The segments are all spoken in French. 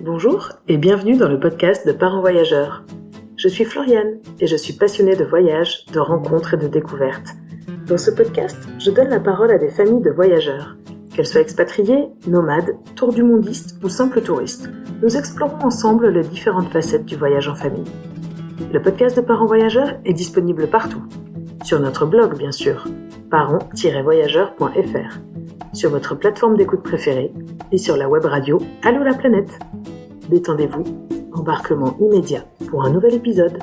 Bonjour et bienvenue dans le podcast de Parents Voyageurs. Je suis Floriane et je suis passionnée de voyages, de rencontres et de découvertes. Dans ce podcast, je donne la parole à des familles de voyageurs. Qu'elles soient expatriées, nomades, tour du mondistes ou simples touristes, nous explorons ensemble les différentes facettes du voyage en famille. Le podcast de Parents Voyageurs est disponible partout. Sur notre blog, bien sûr, parents-voyageurs.fr, sur votre plateforme d'écoute préférée et sur la web radio Allô la planète. Détendez-vous, embarquement immédiat pour un nouvel épisode.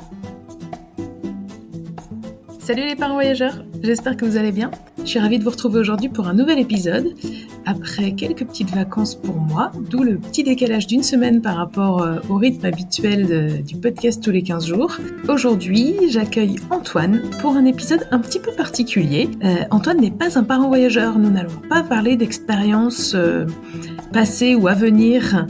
Salut les parents voyageurs, j'espère que vous allez bien. Je suis ravie de vous retrouver aujourd'hui pour un nouvel épisode. Après quelques petites vacances pour moi, d'où le petit décalage d'une semaine par rapport au rythme habituel du podcast tous les 15 jours. Aujourd'hui, j'accueille Antoine pour un épisode un petit peu particulier. Antoine n'est pas un parent voyageur, nous n'allons pas parler d'expériences passées ou à venir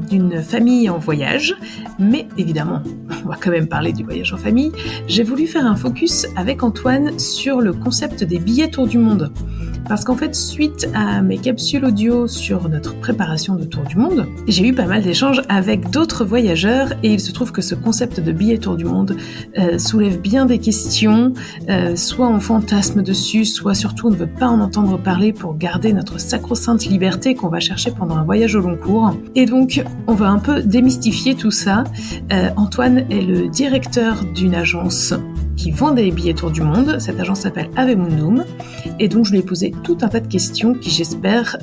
d'une famille en voyage, mais évidemment, on va quand même parler du voyage en famille. J'ai voulu faire un focus avec Antoine sur le concept des billets tour du monde. Parce qu'en fait, suite à mes capsules audio sur notre préparation de tour du monde, j'ai eu pas mal d'échanges avec d'autres voyageurs et il se trouve que ce concept de billet tour du monde soulève bien des questions, soit on fantasme dessus, soit surtout on ne veut pas en entendre parler pour garder notre sacro-sainte liberté qu'on va chercher pendant un voyage au long cours. Et donc, on va un peu démystifier tout ça. Antoine est le directeur d'une agence qui vend des billets tour du monde. Cette agence s'appelle Avemundum. Et donc, je lui ai posé tout un tas de questions qui, j'espère,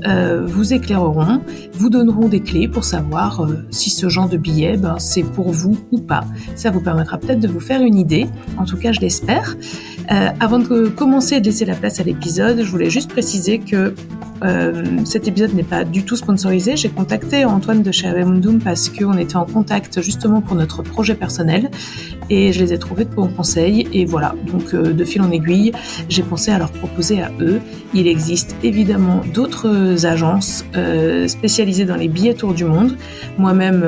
vous éclaireront, vous donneront des clés pour savoir si ce genre de billet, c'est pour vous ou pas. Ça vous permettra peut-être de vous faire une idée. En tout cas, je l'espère. Avant de commencer et de laisser la place à l'épisode, je voulais juste préciser que cet épisode n'est pas du tout sponsorisé. J'ai contacté Antoine de chez Avemundum parce qu'on était en contact justement pour notre projet personnel et je les ai trouvés de bons conseils et voilà, donc de fil en aiguille, j'ai pensé à leur proposer à eux. Il existe évidemment d'autres agences spécialisées dans les billets tour du monde. Moi-même,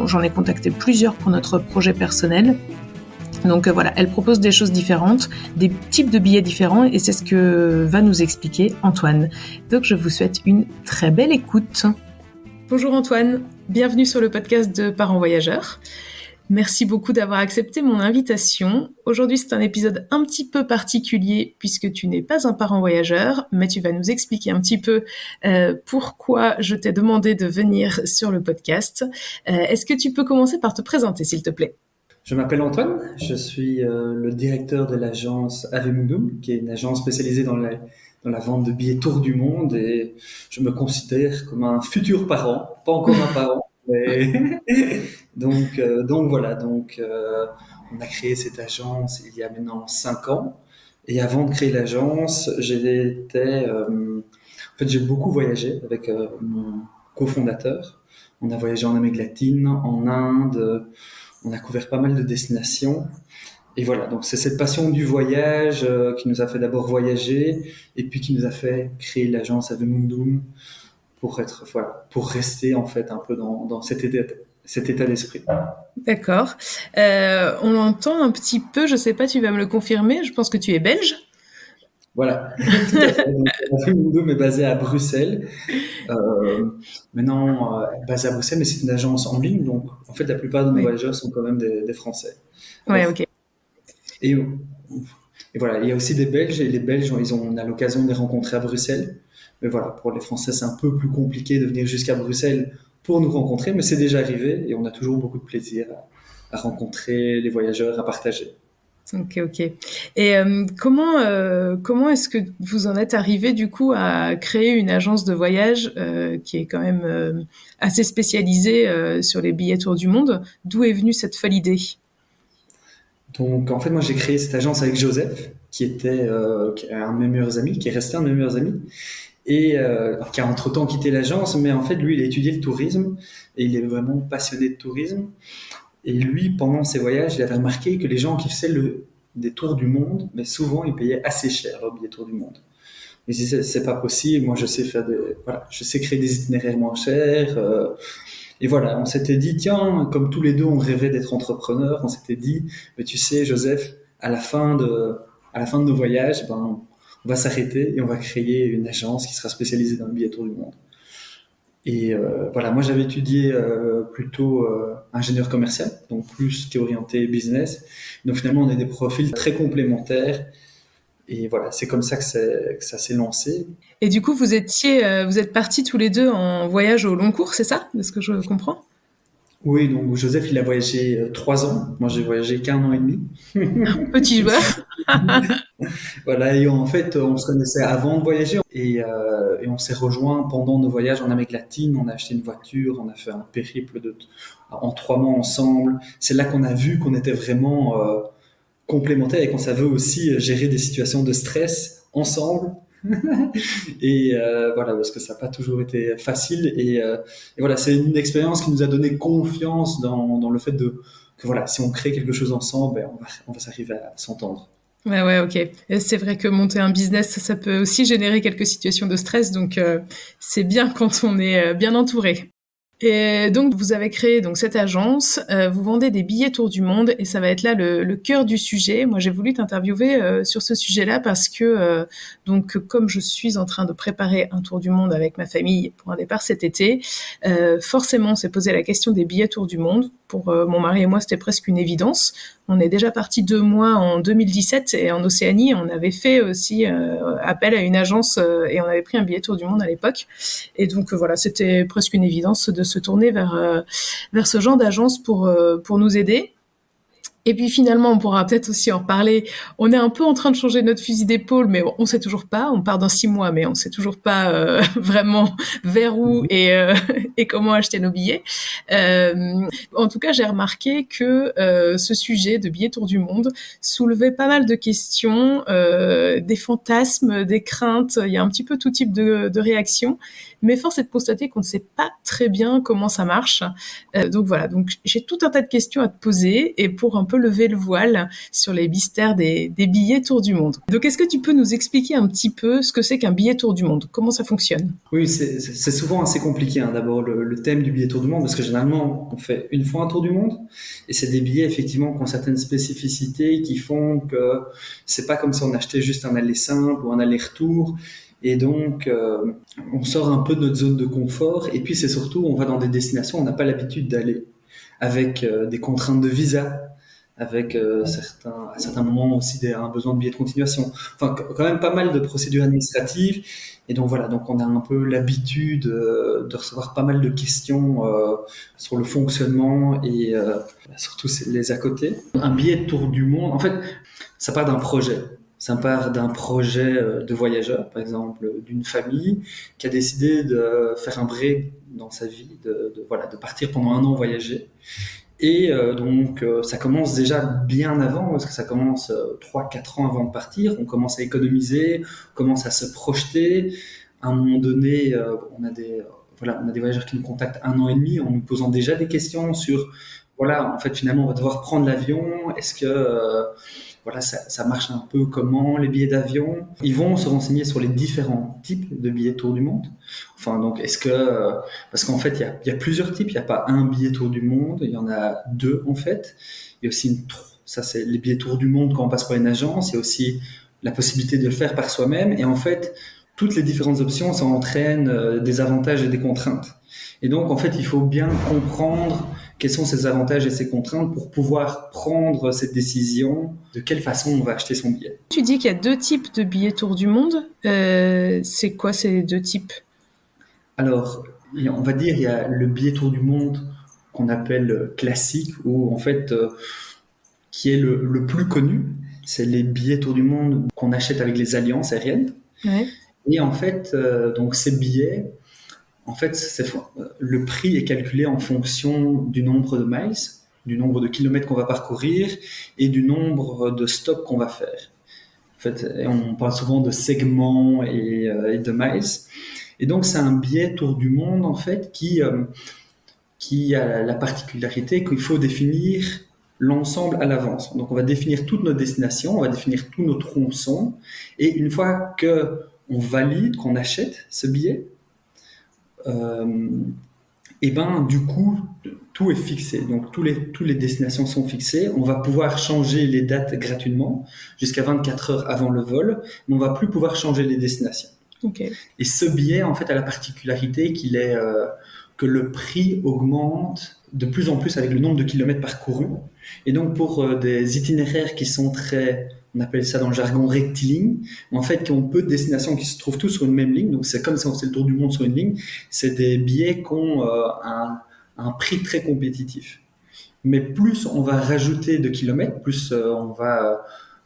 j'en ai contacté plusieurs pour notre projet personnel. Donc voilà, elle propose des choses différentes, des types de billets différents et c'est ce que va nous expliquer Antoine. Donc je vous souhaite une très belle écoute. Bonjour Antoine, bienvenue sur le podcast de Parents Voyageurs. Merci beaucoup d'avoir accepté mon invitation. Aujourd'hui, c'est un épisode un petit peu particulier puisque tu n'es pas un parent voyageur, mais tu vas nous expliquer un petit peu pourquoi je t'ai demandé de venir sur le podcast. Est-ce que tu peux commencer par te présenter, s'il te plaît ? Je m'appelle Antoine, je suis le directeur de l'agence Avemundum, qui est une agence spécialisée dans la vente de billets tour du monde et je me considère comme un futur parent, pas encore un parent. Mais donc voilà, on a créé cette agence il y a maintenant 5 ans et avant de créer l'agence, j'ai beaucoup voyagé avec mon cofondateur. On a voyagé en Amérique latine, en Inde, on a couvert pas mal de destinations. Et voilà, donc c'est cette passion du voyage qui nous a fait d'abord voyager et puis qui nous a fait créer l'agence Avemundum pour rester en fait un peu dans cet état d'esprit. D'accord. On l'entend un petit peu, je sais pas, tu vas me le confirmer, je pense que tu es belge. Voilà, tout à fait. Avemundum est basé à Bruxelles. Maintenant, basé à Bruxelles, mais c'est une agence en ligne, donc en fait la plupart de nos voyageurs sont quand même des Français. Ouais, ok. Et voilà, il y a aussi des Belges, et les Belges, on a l'occasion de les rencontrer à Bruxelles. Mais voilà, pour les Français, c'est un peu plus compliqué de venir jusqu'à Bruxelles pour nous rencontrer, mais c'est déjà arrivé et on a toujours beaucoup de plaisir à rencontrer les voyageurs, à partager. Ok. Et comment est-ce que vous en êtes arrivé du coup à créer une agence de voyage qui est quand même assez spécialisée sur les billets tour du monde ? D'où est venue cette folle idée ? Donc en fait, moi j'ai créé cette agence avec Joseph, qui est un de mes meilleurs amis, qui est resté un de mes meilleurs amis, et qui a entre-temps quitté l'agence, mais en fait lui il a étudié le tourisme et il est vraiment passionné de tourisme. Et lui, pendant ses voyages, il avait remarqué que les gens qui faisaient des tours du monde, mais souvent ils payaient assez cher leur billet tour du monde. Il disait c'est pas possible, moi je sais je sais créer des itinéraires moins chers. Et voilà, on s'était dit tiens, comme tous les deux on rêvait d'être entrepreneurs, on s'était dit mais tu sais Joseph, à la fin de nos voyages, on va s'arrêter et on va créer une agence qui sera spécialisée dans le billet tour du monde. Et voilà, moi j'avais étudié plutôt ingénieur commercial, donc plus qui orienté business. Donc finalement, on est des profils très complémentaires. Et voilà, c'est comme ça que ça s'est lancé. Et du coup, vous êtes partis tous les deux en voyage au long cours, c'est ça, de ce que je comprends? Oui, donc Joseph, il a voyagé 3 ans. Moi, j'ai voyagé qu'1 an et demi. Petit joueur. Voilà, et en fait, on se connaissait avant de voyager et on s'est rejoints pendant nos voyages en Amérique latine. On a acheté une voiture, on a fait un périple en 3 mois ensemble. C'est là qu'on a vu qu'on était vraiment complémentaires et qu'on savait aussi gérer des situations de stress ensemble. Et voilà, parce que ça n'a pas toujours été facile. Et voilà, c'est une expérience qui nous a donné confiance dans le fait que voilà, si on crée quelque chose ensemble, ben, on va s'arriver à s'entendre. Ouais, ok. Et c'est vrai que monter un business, ça peut aussi générer quelques situations de stress, donc c'est bien quand on est bien entouré. Et donc, vous avez créé donc cette agence, vous vendez des billets tour du monde et ça va être là le cœur du sujet. Moi, j'ai voulu t'interviewer sur ce sujet-là parce que, donc, comme je suis en train de préparer un tour du monde avec ma famille pour un départ cet été, forcément, on s'est posé la question des billets tour du monde. Pour mon mari et moi, c'était presque une évidence. On est déjà parti 2 mois en 2017 et en Océanie, on avait fait aussi appel à une agence et on avait pris un billet tour du monde à l'époque. Et donc voilà, c'était presque une évidence de se tourner vers ce genre d'agence pour nous aider. Et puis finalement, on pourra peut-être aussi en reparler. On est un peu en train de changer notre fusil d'épaule, mais on sait toujours pas. On part dans 6 mois, mais on sait toujours pas vraiment vers où et comment acheter nos billets. En tout cas, j'ai remarqué que ce sujet de billets tour du monde soulevait pas mal de questions, des fantasmes, des craintes. Il y a un petit peu tout type de réactions. Mais force est de constater qu'on ne sait pas très bien comment ça marche. Donc voilà, donc j'ai tout un tas de questions à te poser et pour un peu lever le voile sur les mystères des billets tour du monde. Donc est-ce que tu peux nous expliquer un petit peu ce que c'est qu'un billet tour du monde? Comment ça fonctionne? Oui, c'est souvent assez compliqué, hein, d'abord le thème du billet tour du monde, parce que généralement on fait une fois un tour du monde, et c'est des billets effectivement qui ont certaines spécificités qui font que c'est pas comme si on achetait juste un aller simple ou un aller-retour. Et donc, on sort un peu de notre zone de confort. Et puis, c'est surtout, on va dans des destinations où on n'a pas l'habitude d'aller, avec des contraintes de visa, avec à certains moments aussi un besoin de billet de continuation. Enfin, quand même pas mal de procédures administratives. Et donc voilà, donc on a un peu l'habitude de recevoir pas mal de questions sur le fonctionnement et surtout les à côté. Un billet de tour du monde, en fait, ça part d'un projet. Ça part d'un projet de voyageur, par exemple, d'une famille qui a décidé de faire un break dans sa vie, voilà, de partir pendant 1 an voyager. Et donc, ça commence déjà bien avant, parce que ça commence 3-4 ans avant de partir. On commence à économiser, on commence à se projeter. À un moment donné, on a des voyageurs qui nous contactent 1 an et demi en nous posant déjà des questions sur, voilà, en fait, finalement, on va devoir prendre l'avion. Est-ce que voilà, ça marche un peu comment, les billets d'avion. Ils vont se renseigner sur les différents types de billets tour du monde. Enfin, donc, parce qu'en fait, il y a plusieurs types. Il n'y a pas un billet tour du monde. Il y en a 2, en fait. Il y a aussi ça, c'est les billets tour du monde quand on passe par une agence. Il y a aussi la possibilité de le faire par soi-même. Et en fait, toutes les différentes options, ça entraîne des avantages et des contraintes. Et donc, en fait, il faut bien comprendre quels sont ces avantages et ces contraintes pour pouvoir prendre cette décision, de quelle façon on va acheter son billet. Tu dis qu'il y a 2 types de billets tour du monde. C'est quoi ces 2 types? Alors, on va dire, il y a le billet tour du monde qu'on appelle classique, ou en fait, qui est le plus connu. C'est les billets tour du monde qu'on achète avec les alliances aériennes. Ouais. Et en fait, donc ces billets, en fait, le prix est calculé en fonction du nombre de miles, du nombre de kilomètres qu'on va parcourir et du nombre de stops qu'on va faire. En fait, on parle souvent de segments et de miles. Et donc, c'est un billet tour du monde, en fait, qui a la particularité qu'il faut définir l'ensemble à l'avance. Donc, on va définir toute notre destination, on va définir tous nos tronçons. Et une fois qu'on valide, qu'on achète ce billet, et ben du coup tout est fixé, donc tous les destinations sont fixées. On va pouvoir changer les dates gratuitement jusqu'à 24 heures avant le vol, mais on va plus pouvoir changer les destinations. Ok. Et ce billet, en fait, a la particularité que le prix augmente de plus en plus avec le nombre de kilomètres parcourus. Et donc, pour des itinéraires qui sont on appelle ça dans le jargon rectilignes, en fait, qui ont peu de destinations qui se trouvent tous sur une même ligne. Donc, c'est comme si on faisait le tour du monde sur une ligne. C'est des billets qui ont un prix très compétitif. Mais plus on va rajouter de kilomètres, plus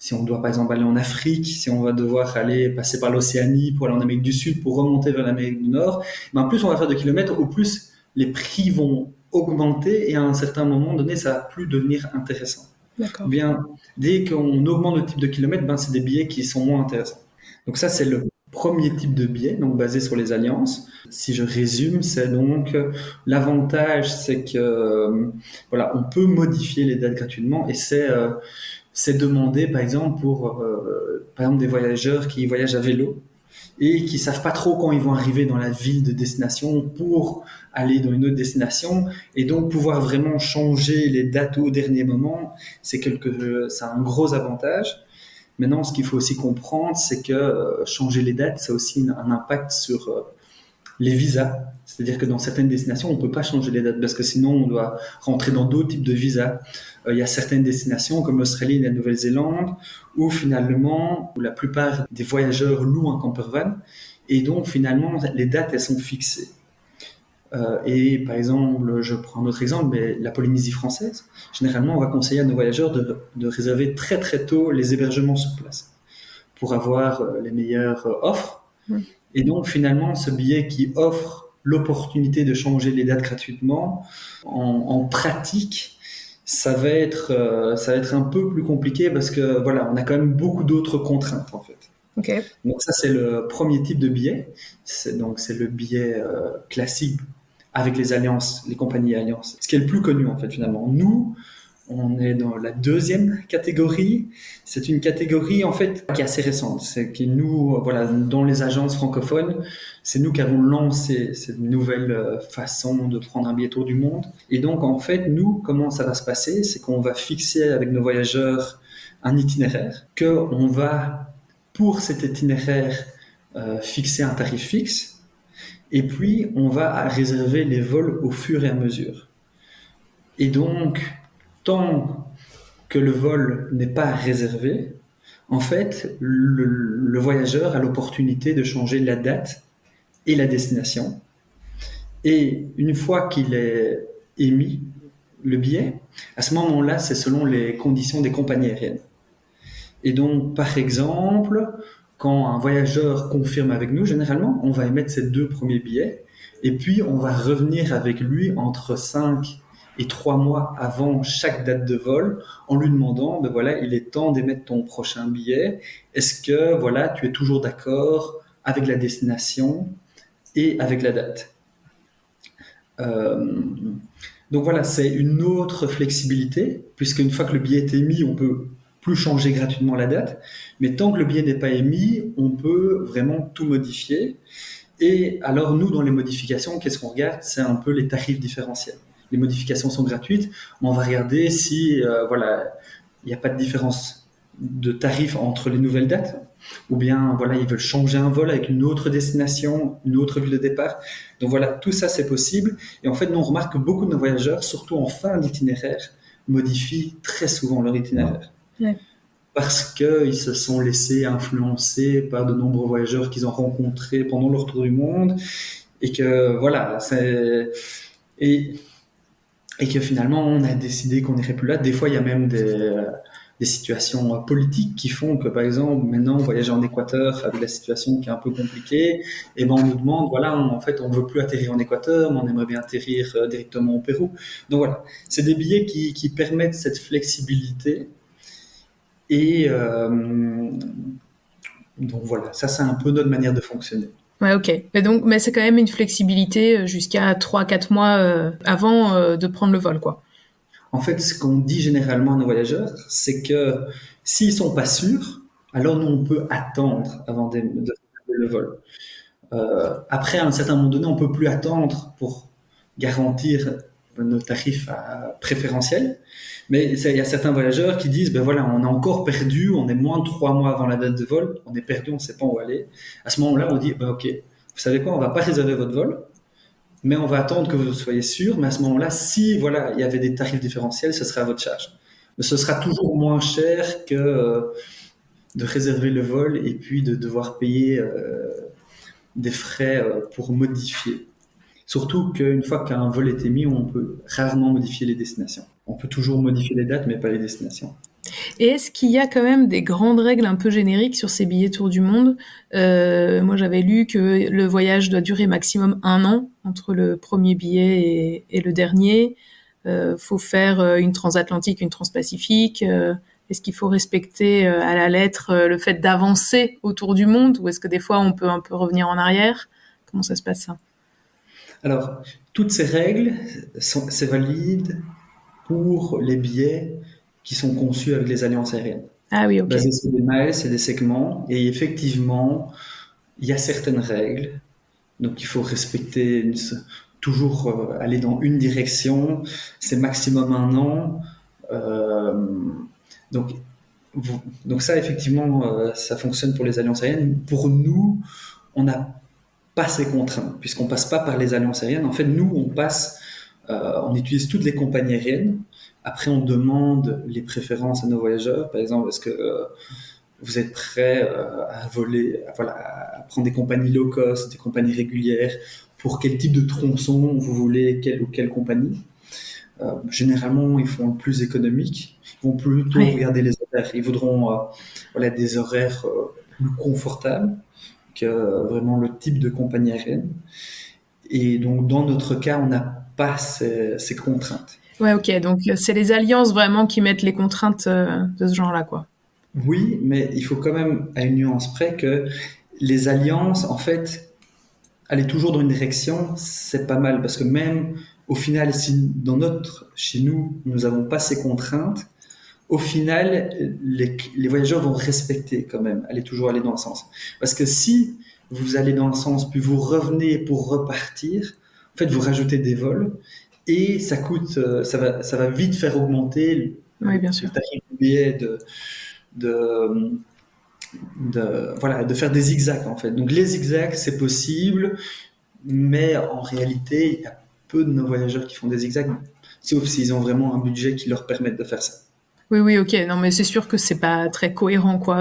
si on doit par exemple aller en Afrique, si on va devoir aller passer par l'Océanie pour aller en Amérique du Sud, pour remonter vers l'Amérique du Nord, ben plus on va faire de kilomètres, au plus les prix vont augmenter et à un certain moment donné, ça va plus devenir intéressant. D'accord. Bien, dès qu'on augmente le type de kilomètres, ben c'est des billets qui sont moins intéressants. Donc ça, c'est le premier type de billet, donc basé sur les alliances. Si je résume, c'est donc l'avantage, c'est que voilà, on peut modifier les dates gratuitement et c'est demandé par exemple pour par exemple des voyageurs qui voyagent à vélo et qui savent pas trop quand ils vont arriver dans la ville de destination pour aller dans une autre destination et donc pouvoir vraiment changer les dates au dernier moment, c'est un gros avantage. Maintenant, ce qu'il faut aussi comprendre, c'est que changer les dates, ça a aussi un impact sur les visas. C'est-à-dire que dans certaines destinations, on ne peut pas changer les dates parce que sinon, on doit rentrer dans d'autres types de visas. Il y a certaines destinations comme l'Australie et la Nouvelle-Zélande où finalement, où la plupart des voyageurs louent un campervan et donc finalement, les dates, elles sont fixées. Et par exemple, je prends un autre exemple, mais la Polynésie française, généralement, on va conseiller à nos voyageurs de réserver très très tôt les hébergements sur place pour avoir les meilleures offres. Et donc finalement, ce billet qui offre l'opportunité de changer les dates gratuitement, en pratique, ça va être un peu plus compliqué parce que voilà, on a quand même beaucoup d'autres contraintes en fait. Okay. Donc ça, c'est le premier type de billet. C'est le billet classique avec les alliances, les compagnies alliances. Ce qui est le plus connu en fait finalement. Nous, on est dans la deuxième catégorie. C'est une catégorie en fait qui est assez récente. C'est que nous, voilà, dans les agences francophones, c'est nous qui avons lancé cette nouvelle façon de prendre un billet tour du monde. Et donc en fait, nous, comment ça va se passer, c'est qu'on va fixer avec nos voyageurs un itinéraire, qu'on va pour cet itinéraire fixer un tarif fixe. Et puis, on va réserver les vols au fur et à mesure. Et donc, tant que le vol n'est pas réservé, en fait, le voyageur a l'opportunité de changer la date et la destination. Et une fois qu'il est émis, le billet, à ce moment-là, c'est selon les conditions des compagnies aériennes. Et donc, par exemple, quand un voyageur confirme avec nous, généralement, on va émettre ces 2 premiers billets et puis on va revenir avec lui entre 5 et 3 mois avant chaque date de vol en lui demandant, ben voilà, il est temps d'émettre ton prochain billet. Est-ce que, voilà, tu es toujours d'accord avec la destination et avec la date? Donc voilà, c'est une autre flexibilité puisqu'une fois que le billet est émis, on peut plus changer gratuitement la date, mais tant que le billet n'est pas émis, on peut vraiment tout modifier. Et alors nous, dans les modifications, qu'est-ce qu'on regarde? C'est un peu les tarifs différentiels. Les modifications sont gratuites, mais on va regarder si voilà, il n'y a pas de différence de tarif entre les nouvelles dates, ou bien voilà, ils veulent changer un vol avec une autre destination, une autre ville de départ. Donc voilà, tout ça c'est possible. Et en fait, nous on remarque que beaucoup de nos voyageurs, surtout en fin d'itinéraire, modifient très souvent leur itinéraire. Ouais. Parce qu'ils se sont laissés influencer par de nombreux voyageurs qu'ils ont rencontrés pendant leur tour du monde et que voilà, et que finalement on a décidé qu'on n'irait plus là. Des fois il y a même des situations politiques qui font que par exemple maintenant voyager en Équateur avec la situation qui est un peu compliquée, et ben on nous demande voilà, en fait on veut plus atterrir en Équateur, mais on aimerait bien atterrir directement au Pérou. Donc voilà, c'est des billets qui permettent cette flexibilité. Et donc voilà, ça c'est un peu notre manière de fonctionner. Ouais, ok. Mais c'est quand même une flexibilité jusqu'à 3-4 mois avant de prendre le vol, quoi. En fait, ce qu'on dit généralement à nos voyageurs, c'est que s'ils sont pas sûrs, alors nous on peut attendre avant de réserver le vol. Après, à un certain moment donné, on peut plus attendre pour garantir nos tarifs préférentiels. Mais il y a certains voyageurs qui disent, ben voilà, on a encore perdu, on est moins de 3 mois avant la date de vol, on est perdu, on ne sait pas où aller. À ce moment-là, on dit, ben ok, vous savez quoi, on ne va pas réserver votre vol, mais on va attendre que vous soyez sûr. Mais à ce moment-là, si voilà, il y avait des tarifs différentiels, ce serait à votre charge. Mais ce sera toujours moins cher que de réserver le vol et puis de devoir payer des frais pour modifier. Surtout qu'une fois qu'un vol est émis, on peut rarement modifier les destinations. On peut toujours modifier les dates, mais pas les destinations. Et est-ce qu'il y a quand même des grandes règles un peu génériques sur ces billets tour du monde? Moi, j'avais lu que le voyage doit durer maximum 1 an entre le premier billet et le dernier. Faut faire une transatlantique, une transpacifique. Est-ce qu'il faut respecter à la lettre le fait d'avancer autour du monde, ou est-ce que des fois on peut un peu revenir en arrière? Comment ça se passe ça? Alors, toutes ces règles, c'est valide pour les billets qui sont conçus avec les alliances aériennes. Ah oui, ok. Basés sur des miles et des segments. Et effectivement, il y a certaines règles. Donc, il faut respecter, toujours aller dans une direction. C'est maximum 1 an. Donc, donc ça, effectivement, ça fonctionne pour les alliances aériennes. Pour nous, on n'a pas ces contraintes, puisqu'on passe pas par les alliances aériennes. En fait, nous, on utilise toutes les compagnies aériennes. Après, on demande les préférences à nos voyageurs. Par exemple, est-ce que vous êtes prêts à voler, à prendre des compagnies low cost, des compagnies régulières? Pour quel type de tronçon vous voulez quelle ou quelle compagnie? Généralement, ils font le plus économique. Ils vont plutôt regarder les horaires. Ils voudront des horaires plus confortables que vraiment le type de compagnie aérienne. Et donc, dans notre cas, on n'a pas ces contraintes. Ouais, ok. Donc, c'est les alliances vraiment qui mettent les contraintes de ce genre-là, quoi. Oui, mais il faut quand même, à une nuance près, que les alliances, en fait, aller toujours dans une direction, c'est pas mal. Parce que même, au final, si chez nous, nous n'avons pas ces contraintes, au final, les voyageurs vont respecter quand même, toujours aller dans le sens. Parce que si vous allez dans le sens, puis vous revenez pour repartir, en fait, vous rajoutez des vols et ça coûte, ça va vite faire augmenter Oui, bien sûr. le tarif du billet de faire des zigzags, en fait. Donc, les zigzags, c'est possible, mais en réalité, il y a peu de nos voyageurs qui font des zigzags, sauf s'ils ont vraiment un budget qui leur permette de faire ça. Oui, ok. Non, mais c'est sûr que c'est pas très cohérent, quoi.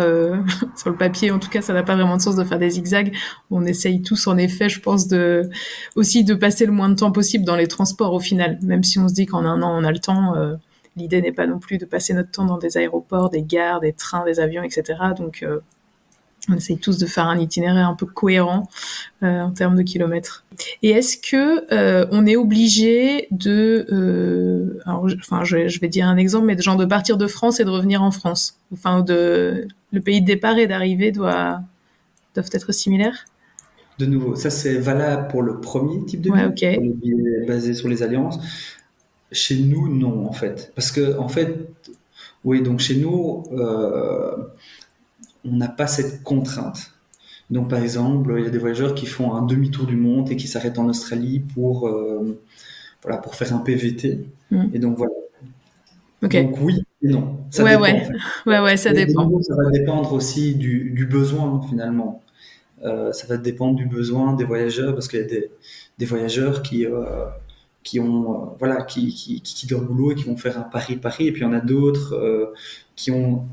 Sur le papier, en tout cas, ça n'a pas vraiment de sens de faire des zigzags. On essaye tous, en effet, je pense, aussi de passer le moins de temps possible dans les transports, au final. Même si on se dit qu'en 1 an, on a le temps, l'idée n'est pas non plus de passer notre temps dans des aéroports, des gares, des trains, des avions, etc. Donc, on essaye tous de faire un itinéraire un peu cohérent en termes de kilomètres. Et est-ce que on est obligé de, je vais dire un exemple, mais de partir de France et de revenir en France, le pays de départ et d'arrivée doivent être similaires? De nouveau, ça c'est valable pour le premier type de Ouais, billet, ok. pour les billets basés sur les alliances. Chez nous, non, en fait. Parce que, en fait, oui, donc chez nous, on n'a pas cette contrainte. Donc, par exemple, il y a des voyageurs qui font un demi-tour du monde et qui s'arrêtent en Australie pour faire un PVT. Et donc, voilà. Okay. Donc, oui et non. Ça dépend, en fait. Ouais, ça dépend. Ça va dépendre aussi du besoin, finalement. Ça va dépendre du besoin des voyageurs, parce qu'il y a des voyageurs qui ont qui quittent leur boulot et qui vont faire un Paris-Paris, et puis il y en a d'autres qui ont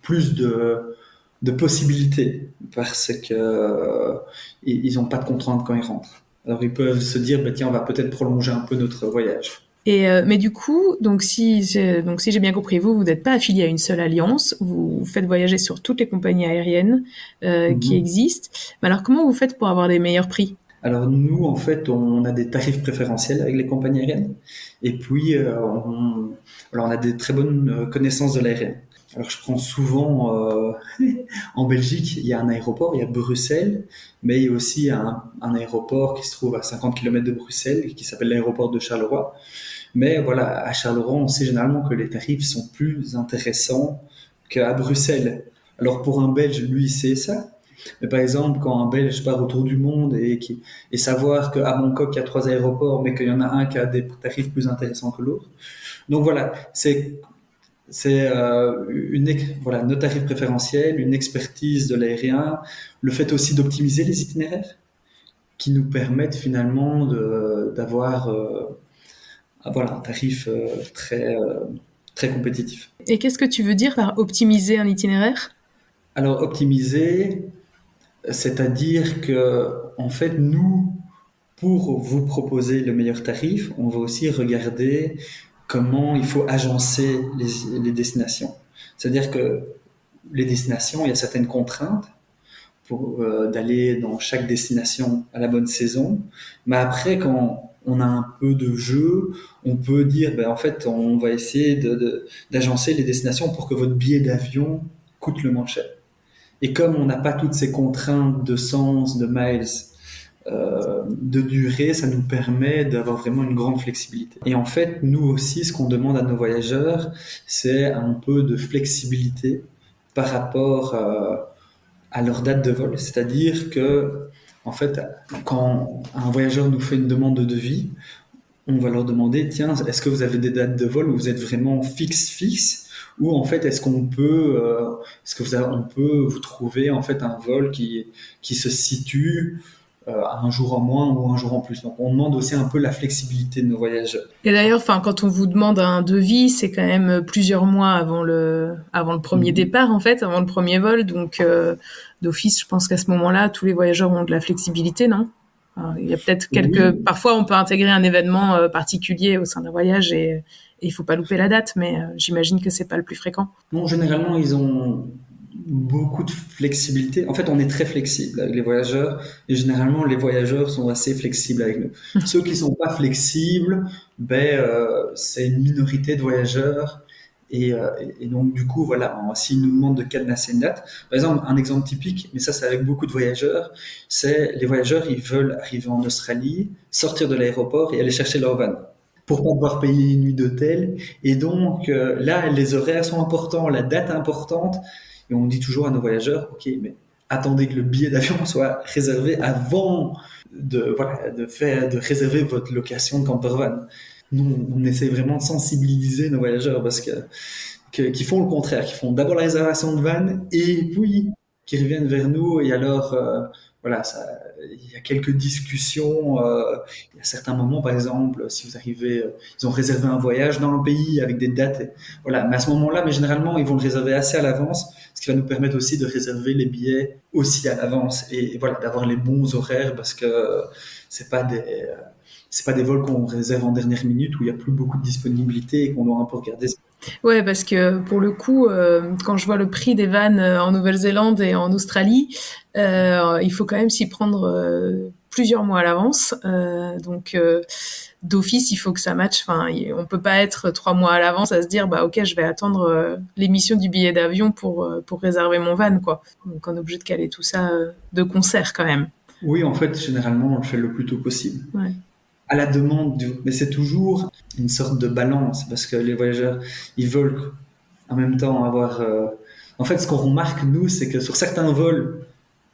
plus de possibilités parce que ils n'ont pas de contraintes quand ils rentrent. Alors ils peuvent se dire tiens, on va peut-être prolonger un peu notre voyage. Mais du coup, si j'ai bien compris, vous n'êtes pas affilié à une seule alliance, vous faites voyager sur toutes les compagnies aériennes qui existent. Mais alors comment vous faites pour avoir des meilleurs prix? Alors nous, en fait, on a des tarifs préférentiels avec les compagnies aériennes, et puis on a des très bonnes connaissances de l'aérien. Alors je prends souvent en Belgique, il y a un aéroport, il y a Bruxelles, mais il y a aussi un aéroport qui se trouve à 50 km de Bruxelles, qui s'appelle l'aéroport de Charleroi. Mais voilà, à Charleroi, on sait généralement que les tarifs sont plus intéressants qu'à Bruxelles. Alors pour un Belge, lui, il sait ça. Mais par exemple, quand un Belge part autour du monde et savoir qu'à Bangkok, il y a 3 aéroports, mais qu'il y en a un qui a des tarifs plus intéressants que l'autre. Donc voilà, voilà, nos tarifs préférentiels, une expertise de l'aérien, le fait aussi d'optimiser les itinéraires qui nous permettent finalement d'avoir voilà, un tarif très compétitif. Et qu'est-ce que tu veux dire par optimiser un itinéraire? Alors optimiser, c'est-à-dire que en fait nous, pour vous proposer le meilleur tarif, on va aussi regarder comment il faut agencer les destinations. C'est-à-dire que les destinations, il y a certaines contraintes pour d'aller dans chaque destination à la bonne saison. Mais après, quand on a un peu de jeu, on peut dire, ben, en fait, on va essayer d'agencer les destinations pour que votre billet d'avion coûte le moins cher. Et comme on n'a pas toutes ces contraintes de sens, de miles, de durée, ça nous permet d'avoir vraiment une grande flexibilité. Et en fait, nous aussi, ce qu'on demande à nos voyageurs, c'est un peu de flexibilité par rapport à leur date de vol. C'est-à-dire que, en fait, quand un voyageur nous fait une demande de devis, on va leur demander, tiens, est-ce que vous avez des dates de vol où vous êtes vraiment fixe, ou en fait, on peut vous trouver en fait un vol qui se situe un jour en moins ou un jour en plus. Donc, on demande aussi un peu la flexibilité de nos voyageurs. Et d'ailleurs, quand on vous demande un devis, c'est quand même plusieurs mois avant le premier départ, en fait, avant le premier vol. Donc, d'office, je pense qu'à ce moment-là, tous les voyageurs ont de la flexibilité, non? Alors, il y a peut-être parfois, on peut intégrer un événement particulier au sein d'un voyage et il faut pas louper la date, mais j'imagine que c'est pas le plus fréquent. Non, généralement, ils ont beaucoup de flexibilité. En fait, on est très flexible avec les voyageurs et généralement, les voyageurs sont assez flexibles avec nous. Ceux qui sont pas flexibles, c'est une minorité de voyageurs et donc du coup, voilà, s'ils nous demandent de cadenasser une date, par exemple, un exemple typique, mais ça c'est avec beaucoup de voyageurs, c'est les voyageurs, ils veulent arriver en Australie, sortir de l'aéroport et aller chercher leur van pour pas devoir payer une nuit d'hôtel. Et donc là, les horaires sont importants, la date est importante. Et on dit toujours à nos voyageurs, ok, mais attendez que le billet d'avion soit réservé avant de réserver votre location de camper van. Nous, on essaie vraiment de sensibiliser nos voyageurs parce qu'ils font le contraire, qu'ils font d'abord la réservation de van et puis qu'ils reviennent vers nous. Et alors, voilà, il y a quelques discussions. Il y a certains moments, par exemple, si vous arrivez, ils ont réservé un voyage dans un pays avec des dates. Voilà, mais à ce moment-là, mais généralement, ils vont le réserver assez à l'avance, ce qui va nous permettre aussi de réserver les billets aussi à l'avance et voilà, d'avoir les bons horaires parce que c'est pas des vols qu'on réserve en dernière minute où il y a plus beaucoup de disponibilité et qu'on doit un peu regarder. Ouais, parce que pour le coup, quand je vois le prix des vannes en Nouvelle-Zélande et en Australie, il faut quand même s'y prendre plusieurs mois à l'avance. Donc, d'office, il faut que ça matche. Enfin, on peut pas être 3 mois à l'avance à se dire, bah ok, je vais attendre l'émission du billet d'avion pour réserver mon van, quoi. Donc, on est obligé de caler tout ça de concert quand même. Oui, en fait, généralement, on le fait le plus tôt possible. Ouais. À la demande, mais c'est toujours une sorte de balance parce que les voyageurs, ils veulent en même temps avoir. En fait, ce qu'on remarque nous, c'est que sur certains vols,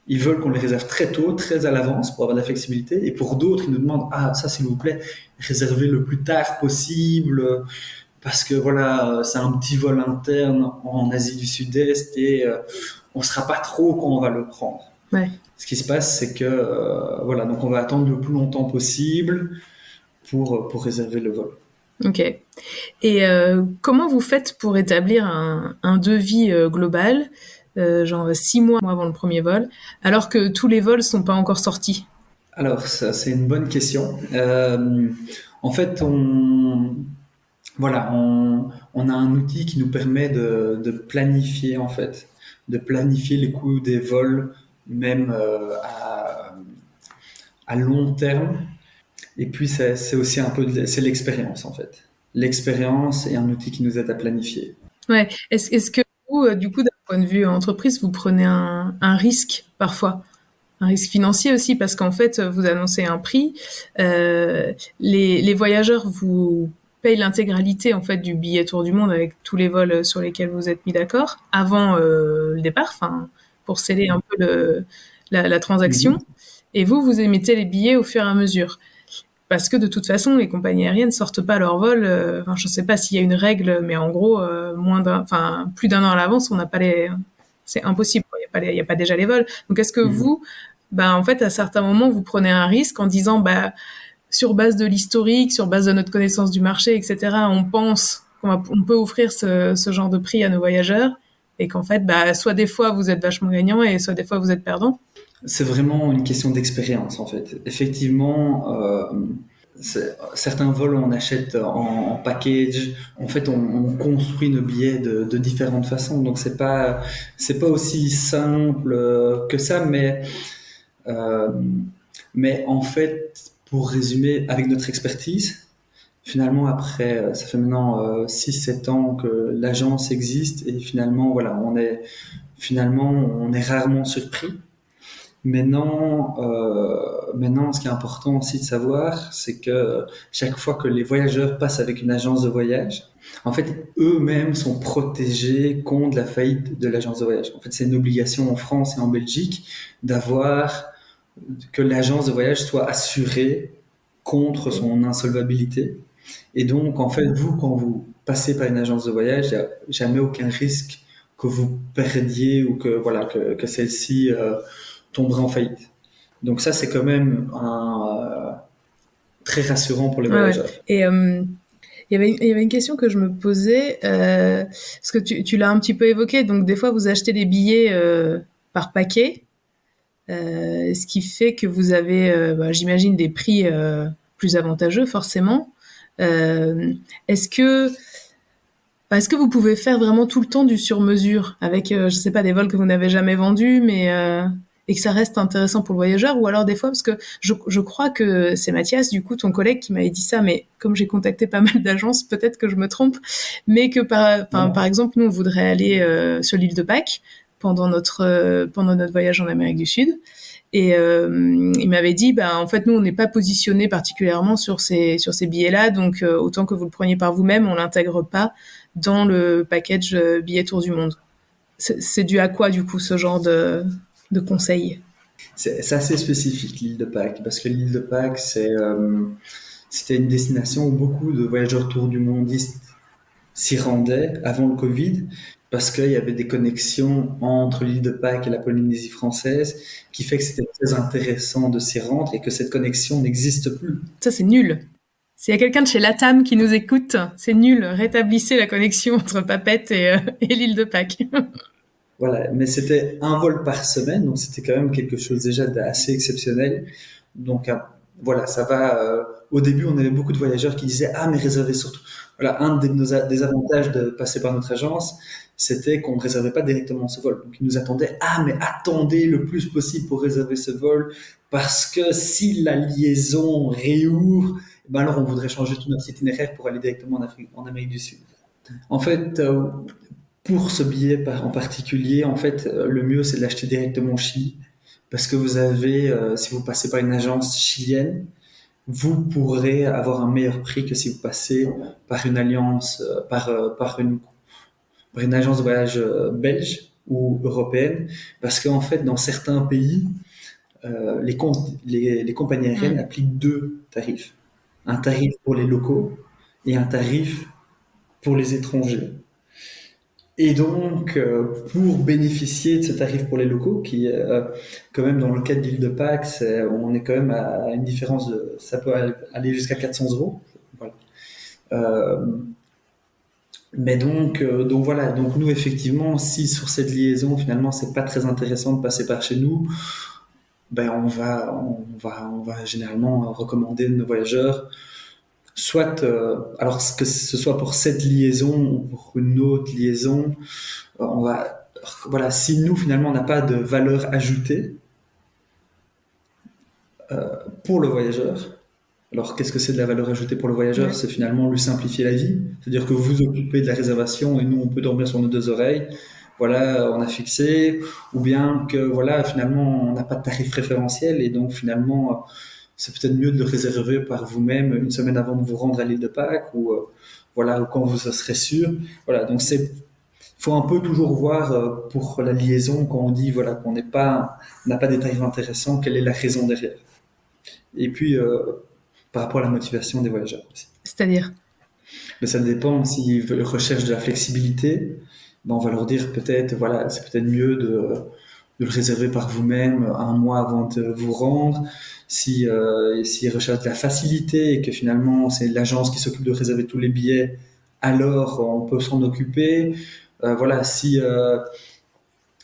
ils veulent qu'on les réserve très tôt, très à l'avance pour avoir de la flexibilité, et pour d'autres, ils nous demandent ça, s'il vous plaît, réservez le plus tard possible parce que voilà, c'est un petit vol interne en Asie du Sud-Est et on ne saura pas trop quand on va le prendre. Ouais. Ce qui se passe, c'est que voilà, donc on va attendre le plus longtemps possible pour réserver le vol. Ok. Et comment vous faites pour établir un devis global, genre 6 mois avant le premier vol, alors que tous les vols sont pas encore sortis? Alors, ça, c'est une bonne question. En fait, on a un outil qui nous permet de planifier, en fait, de planifier les coûts des vols, même à long terme. Et puis, c'est aussi un peu c'est l'expérience, en fait. L'expérience est un outil qui nous aide à planifier. Ouais. Est-ce que vous, du coup, d'un point de vue entreprise, vous prenez un risque parfois? Un risque financier aussi, parce qu'en fait, vous annoncez un prix, les voyageurs vous payent l'intégralité en fait du billet tour du monde avec tous les vols sur lesquels vous êtes mis d'accord avant le départ. Enfin, pour sceller un peu la transaction. Et vous émettez les billets au fur et à mesure. Parce que de toute façon, les compagnies aériennes sortent pas leur vol. Je ne sais pas s'il y a une règle, mais en gros, plus d'un an à l'avance, on n'a pas les. C'est impossible. Il y a pas déjà les vols. Donc, est-ce que vous, en fait, à certains moments, vous prenez un risque en disant, sur base de l'historique, sur base de notre connaissance du marché, etc., on pense qu'on peut offrir ce genre de prix à nos voyageurs, et qu'en fait, soit des fois vous êtes vachement gagnant, et soit des fois vous êtes perdant. C'est vraiment une question d'expérience, en fait. Effectivement, certains vols, on achète en package. En fait, on construit nos billets de différentes façons. Donc, c'est pas aussi simple que ça. Mais en fait, pour résumer, avec notre expertise, finalement, après, ça fait maintenant 6-7 ans que l'agence existe, et finalement, voilà, on est rarement surpris. Maintenant, ce qui est important aussi de savoir, c'est que chaque fois que les voyageurs passent avec une agence de voyage, en fait, eux-mêmes sont protégés contre la faillite de l'agence de voyage. En fait, c'est une obligation en France et en Belgique que l'agence de voyage soit assurée contre son insolvabilité. Et donc, en fait, vous, quand vous passez par une agence de voyage, il n'y a jamais aucun risque que vous perdiez ou que celle-ci tomberait en faillite. Donc ça, c'est quand même très rassurant pour les voyageurs. Ouais. Et il y avait une question que je me posais, parce que tu l'as un petit peu évoqué, donc des fois vous achetez des billets par paquet, ce qui fait que vous avez, j'imagine, des prix plus avantageux forcément. Est-ce que vous pouvez faire vraiment tout le temps du sur-mesure avec, je sais pas, des vols que vous n'avez jamais vendus, mais et que ça reste intéressant pour le voyageur, ou alors des fois, parce que je crois que c'est Mathias, du coup, ton collègue, qui m'avait dit ça, mais comme j'ai contacté pas mal d'agences, peut-être que je me trompe, mais que par exemple, nous, on voudrait aller sur l'île de Pâques pendant notre voyage en Amérique du Sud. Et il m'avait dit, en fait, nous, on n'est pas positionné particulièrement sur ces billets-là, donc autant que vous le preniez par vous-même, on l'intègre pas dans le package billet tour du monde. C'est dû à quoi, du coup, ce genre de conseils? C'est assez spécifique, l'île de Pâques, parce que l'île de Pâques, c'était une destination où beaucoup de voyageurs tour du mondistes s'y rendaient avant le Covid, parce qu'il y avait des connexions entre l'île de Pâques et la Polynésie française, qui fait que c'était très intéressant de s'y rendre, et que cette connexion n'existe plus. Ça, c'est nul. S'il y a quelqu'un de chez Latam qui nous écoute, c'est nul. Rétablissez la connexion entre Papette et l'île de Pâques. Voilà, mais c'était un vol par semaine, donc c'était quand même quelque chose déjà d'assez exceptionnel. Donc voilà, ça va. Au début, on avait beaucoup de voyageurs qui disaient mais réservez surtout. Voilà, un des avantages de passer par notre agence, c'était qu'on ne réservait pas directement ce vol. Donc ils nous attendaient mais attendez le plus possible pour réserver ce vol, parce que si la liaison réouvre, alors on voudrait changer tout notre itinéraire pour aller directement en Amérique du Sud. En fait, pour ce billet en particulier, en fait, le mieux, c'est de l'acheter directement au Chili, parce que vous avez, si vous passez par une agence chilienne, vous pourrez avoir un meilleur prix que si vous passez par une alliance, par une agence de voyage belge ou européenne, parce qu'en fait, dans certains pays, les compagnies aériennes appliquent deux tarifs. Un tarif pour les locaux et un tarif pour les étrangers. Et donc, pour bénéficier de ce tarif pour les locaux, qui, quand même, dans le cas de l'île de Pâques, on est quand même à une différence ça peut aller jusqu'à 400 €. Voilà. Mais donc voilà. Donc nous, effectivement, si sur cette liaison, finalement, c'est pas très intéressant de passer par chez nous, on va généralement recommander nos voyageurs, soit, alors que ce soit pour cette liaison ou pour une autre liaison, si nous, finalement, on n'a pas de valeur ajoutée pour le voyageur. Alors, qu'est-ce que c'est de la valeur ajoutée pour le voyageur? C'est finalement lui simplifier la vie. C'est-à-dire que vous vous occupez de la réservation et nous, on peut dormir sur nos deux oreilles. Voilà, on a fixé. Ou bien que, voilà, finalement, on n'a pas de tarif préférentiel, et donc, finalement, c'est peut-être mieux de le réserver par vous-même une semaine avant de vous rendre à l'île de Pâques, ou quand vous serez sûr. Voilà, donc faut un peu toujours voir pour la liaison quand on dit voilà qu'on n'a pas des tarifs intéressants, quelle est la raison derrière. Et puis par rapport à la motivation des voyageurs aussi. C'est-à-dire? Mais ça dépend s'ils recherchent de la flexibilité, ben on va leur dire peut-être voilà c'est peut-être mieux de le réserver par vous-même un mois avant de vous rendre. Si s'ils recherchent de la facilité et que finalement c'est l'agence qui s'occupe de réserver tous les billets, alors on peut s'en occuper. Voilà, si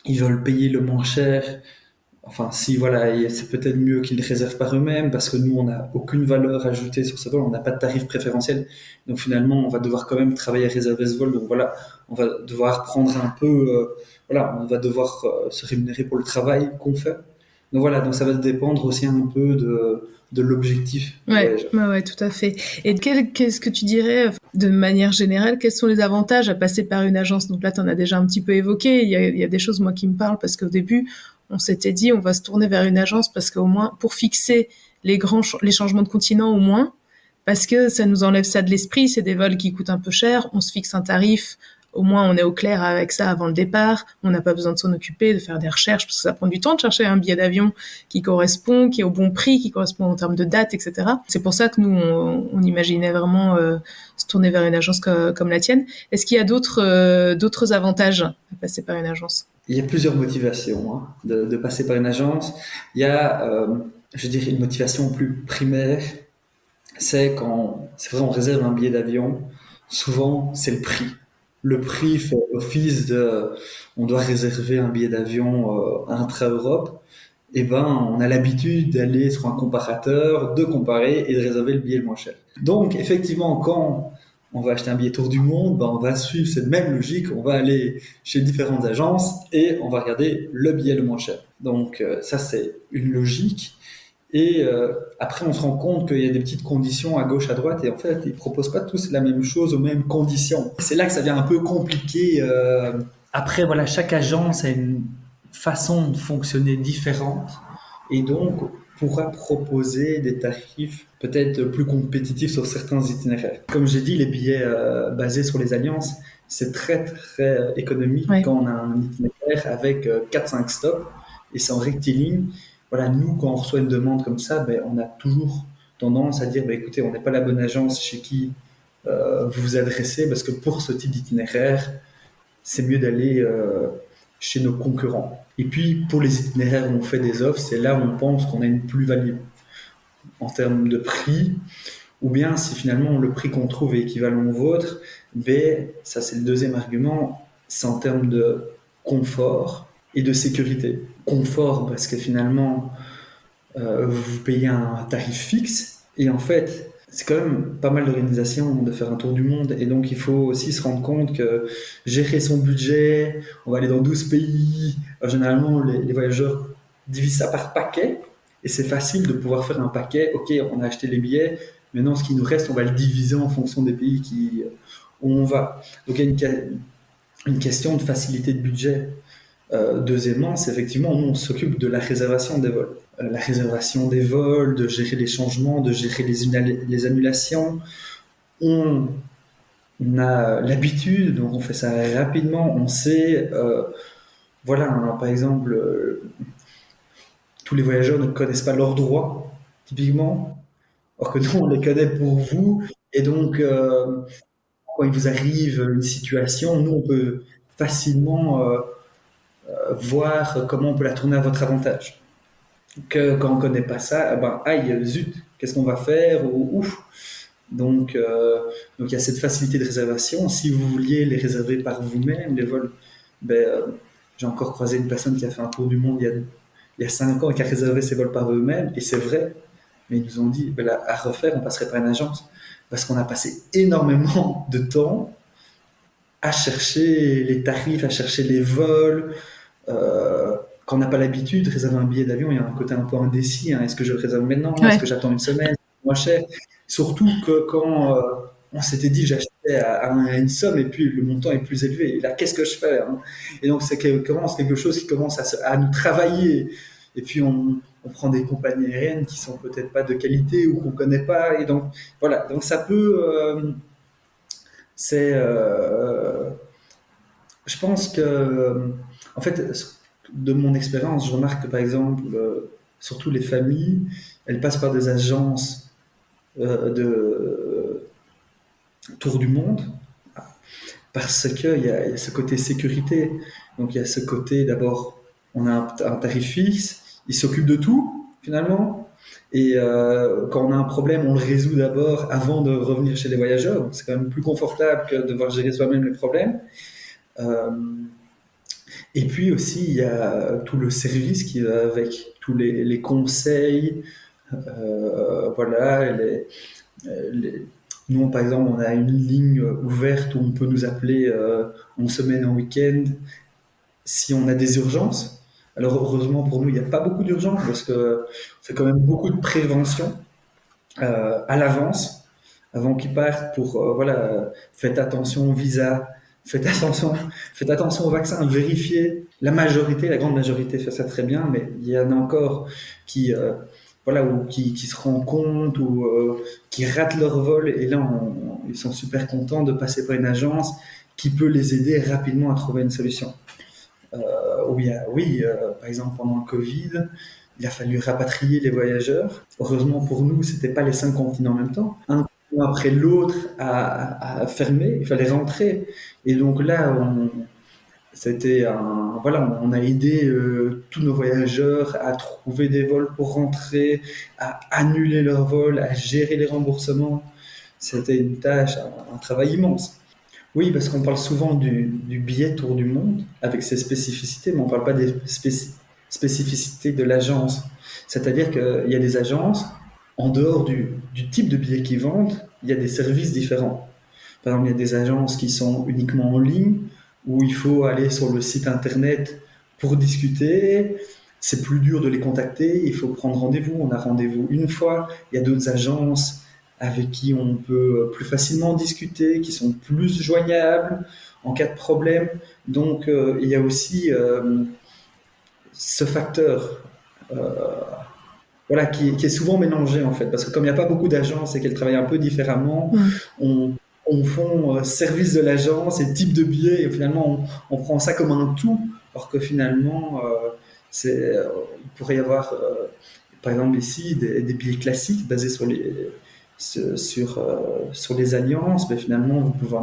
ils veulent payer le moins cher, enfin si voilà, c'est peut-être mieux qu'ils le réservent par eux-mêmes parce que nous on n'a aucune valeur ajoutée sur ce vol, on n'a pas de tarif préférentiel, donc finalement on va devoir quand même travailler à réserver ce vol, donc voilà, on va devoir prendre un peu, voilà, on va devoir se rémunérer pour le travail qu'on fait. Donc voilà, donc ça va dépendre aussi un peu de l'objectif du Ouais, voyageur. ouais, tout à fait. Et qu'est-ce que tu dirais, de manière générale, quels sont les avantages à passer par une agence? Donc là, tu en as déjà un petit peu évoqué. Il y a des choses, moi, qui me parlent parce qu'au début, on s'était dit, on va se tourner vers une agence parce qu'au moins, pour fixer les changements de continent au moins, parce que ça nous enlève ça de l'esprit. C'est des vols qui coûtent un peu cher. On se fixe un tarif. Au moins, on est au clair avec ça avant le départ. On n'a pas besoin de s'en occuper, de faire des recherches, parce que ça prend du temps de chercher un billet d'avion qui correspond, qui est au bon prix, qui correspond en termes de date, etc. C'est pour ça que nous, on imaginait vraiment se tourner vers une agence comme la tienne. Est-ce qu'il y a d'autres avantages à passer par une agence? Il y a plusieurs motivations hein, de passer par une agence. Il y a, je dirais, une motivation plus primaire, c'est quand c'est vrai on réserve un billet d'avion, souvent c'est le prix. Le prix fait office de on doit réserver un billet d'avion intra-Europe, et ben on a l'habitude d'aller sur un comparateur, de comparer et de réserver le billet le moins cher. Donc effectivement quand on va acheter un billet tour du monde, ben on va suivre cette même logique, on va aller chez différentes agences et on va regarder le billet le moins cher. Donc ça c'est une logique. Et après, on se rend compte qu'il y a des petites conditions à gauche, à droite, et en fait, ils proposent pas tous la même chose aux mêmes conditions. C'est là que ça devient un peu compliqué. Après, voilà, chaque agence a une façon de fonctionner différente, et donc pourra proposer des tarifs peut-être plus compétitifs sur certains itinéraires. Comme j'ai dit, les billets basés sur les alliances, c'est très très économique Ouais. quand on a un itinéraire avec 4-5 stops, et c'est en rectiligne. Voilà, nous, quand on reçoit une demande comme ça, ben, on a toujours tendance à dire, ben, écoutez, on n'est pas la bonne agence chez qui vous vous adressez, parce que pour ce type d'itinéraire, c'est mieux d'aller chez nos concurrents. Et puis, pour les itinéraires où on fait des offres, c'est là où on pense qu'on a une plus-value en termes de prix, ou bien si finalement le prix qu'on trouve est équivalent au vôtre, ben, ça c'est le deuxième argument, c'est en termes de confort et de sécurité. Confort parce que finalement, vous payez un tarif fixe et en fait, c'est quand même pas mal d'organisation de faire un tour du monde et donc il faut aussi se rendre compte que gérer son budget, on va aller dans 12 pays, généralement les voyageurs divisent ça par paquet et c'est facile de pouvoir faire un paquet, ok on a acheté les billets, maintenant ce qui nous reste on va le diviser en fonction des pays où on va. Donc il y a une question de facilité de budget. Deuxièmement, c'est effectivement, nous, on s'occupe de la réservation des vols. La réservation des vols, de gérer les changements, de gérer les annulations. On a l'habitude, donc on fait ça rapidement. On sait, voilà, hein, par exemple, tous les voyageurs ne connaissent pas leurs droits, typiquement, alors que nous, on les connaît pour vous. Et donc, quand il vous arrive une situation, nous, on peut facilement voir comment on peut la tourner à votre avantage. Que quand on connaît pas ça, eh ben aïe zut, qu'est-ce qu'on va faire ou ouf. Donc il y a cette facilité de réservation. Si vous vouliez les réserver par vous-même, les vols, ben, j'ai encore croisé une personne qui a fait un tour du monde il y a 5 ans et qui a réservé ses vols par eux-mêmes, et c'est vrai, mais ils nous ont dit, ben là, à refaire, on passerait par une agence, parce qu'on a passé énormément de temps à chercher les tarifs, à chercher les vols, quand on n'a pas l'habitude de réserver un billet d'avion, il y a un côté un peu indécis. Hein. Est-ce que je le réserve maintenant? Est-ce que Ouais. j'attends une semaine? C'est moins cher. Surtout que quand on s'était dit j'achetais à une somme et puis le montant est plus élevé. Et là, qu'est-ce que je fais hein. Et donc, c'est quelque chose qui commence à nous travailler. Et puis, on prend des compagnies aériennes qui sont peut-être pas de qualité ou qu'on connaît pas. Et donc, voilà. Donc, ça peut. C'est. Je pense que, en fait, de mon expérience, je remarque que par exemple, surtout les familles, elles passent par des agences de tour du monde parce qu'il y a ce côté sécurité. Donc il y a ce côté d'abord, on a un tarif fixe, il s'occupe de tout finalement. Et quand on a un problème, on le résout d'abord avant de revenir chez les voyageurs. Donc c'est quand même plus confortable que de devoir gérer soi-même les problèmes. Euh, Et puis aussi, il y a tout le service qui va avec, tous les conseils. Voilà, les- nous, par exemple, on a une ligne ouverte où on peut nous appeler en semaine, en week-end, si on a des urgences. Alors, heureusement pour nous, il n'y a pas beaucoup d'urgences parce que c'est quand même beaucoup de prévention à l'avance, avant qu'ils partent pour, voilà, faites attention au visa, faites attention, faites attention au vaccin, vérifiez. La grande majorité fait ça très bien, mais il y en a encore qui, voilà, ou qui se rendent compte ou qui ratent leur vol, et là, ils sont super contents de passer par une agence qui peut les aider rapidement à trouver une solution. Oui, par exemple, pendant le Covid, il a fallu rapatrier les voyageurs. Heureusement pour nous, c'était pas les 5 continents en même temps. Un continent après l'autre a fermé, il fallait rentrer. Et donc là, voilà, on a aidé tous nos voyageurs à trouver des vols pour rentrer, à annuler leurs vols, à gérer les remboursements. C'était une tâche, un travail immense. Oui, parce qu'on parle souvent du billet Tour du Monde avec ses spécificités, mais on ne parle pas des spécificités de l'agence. C'est-à-dire qu'il y a des agences, en dehors du type de billet qu'ils vendent, il y a des services différents. Par exemple, il y a des agences qui sont uniquement en ligne, où il faut aller sur le site internet pour discuter. C'est plus dur de les contacter, il faut prendre rendez-vous. On a rendez-vous une fois. Il y a d'autres agences avec qui on peut plus facilement discuter, qui sont plus joignables en cas de problème. Donc, il y a aussi ce facteur voilà, qui est souvent mélangé en fait, parce que comme il n'y a pas beaucoup d'agences et qu'elles travaillent un peu différemment, Mm. on, on fond service de l'agence et type de billet, et finalement on prend ça comme un tout, alors que finalement il pourrait y avoir par exemple ici des billets classiques basés sur les alliances, mais finalement vous pouvez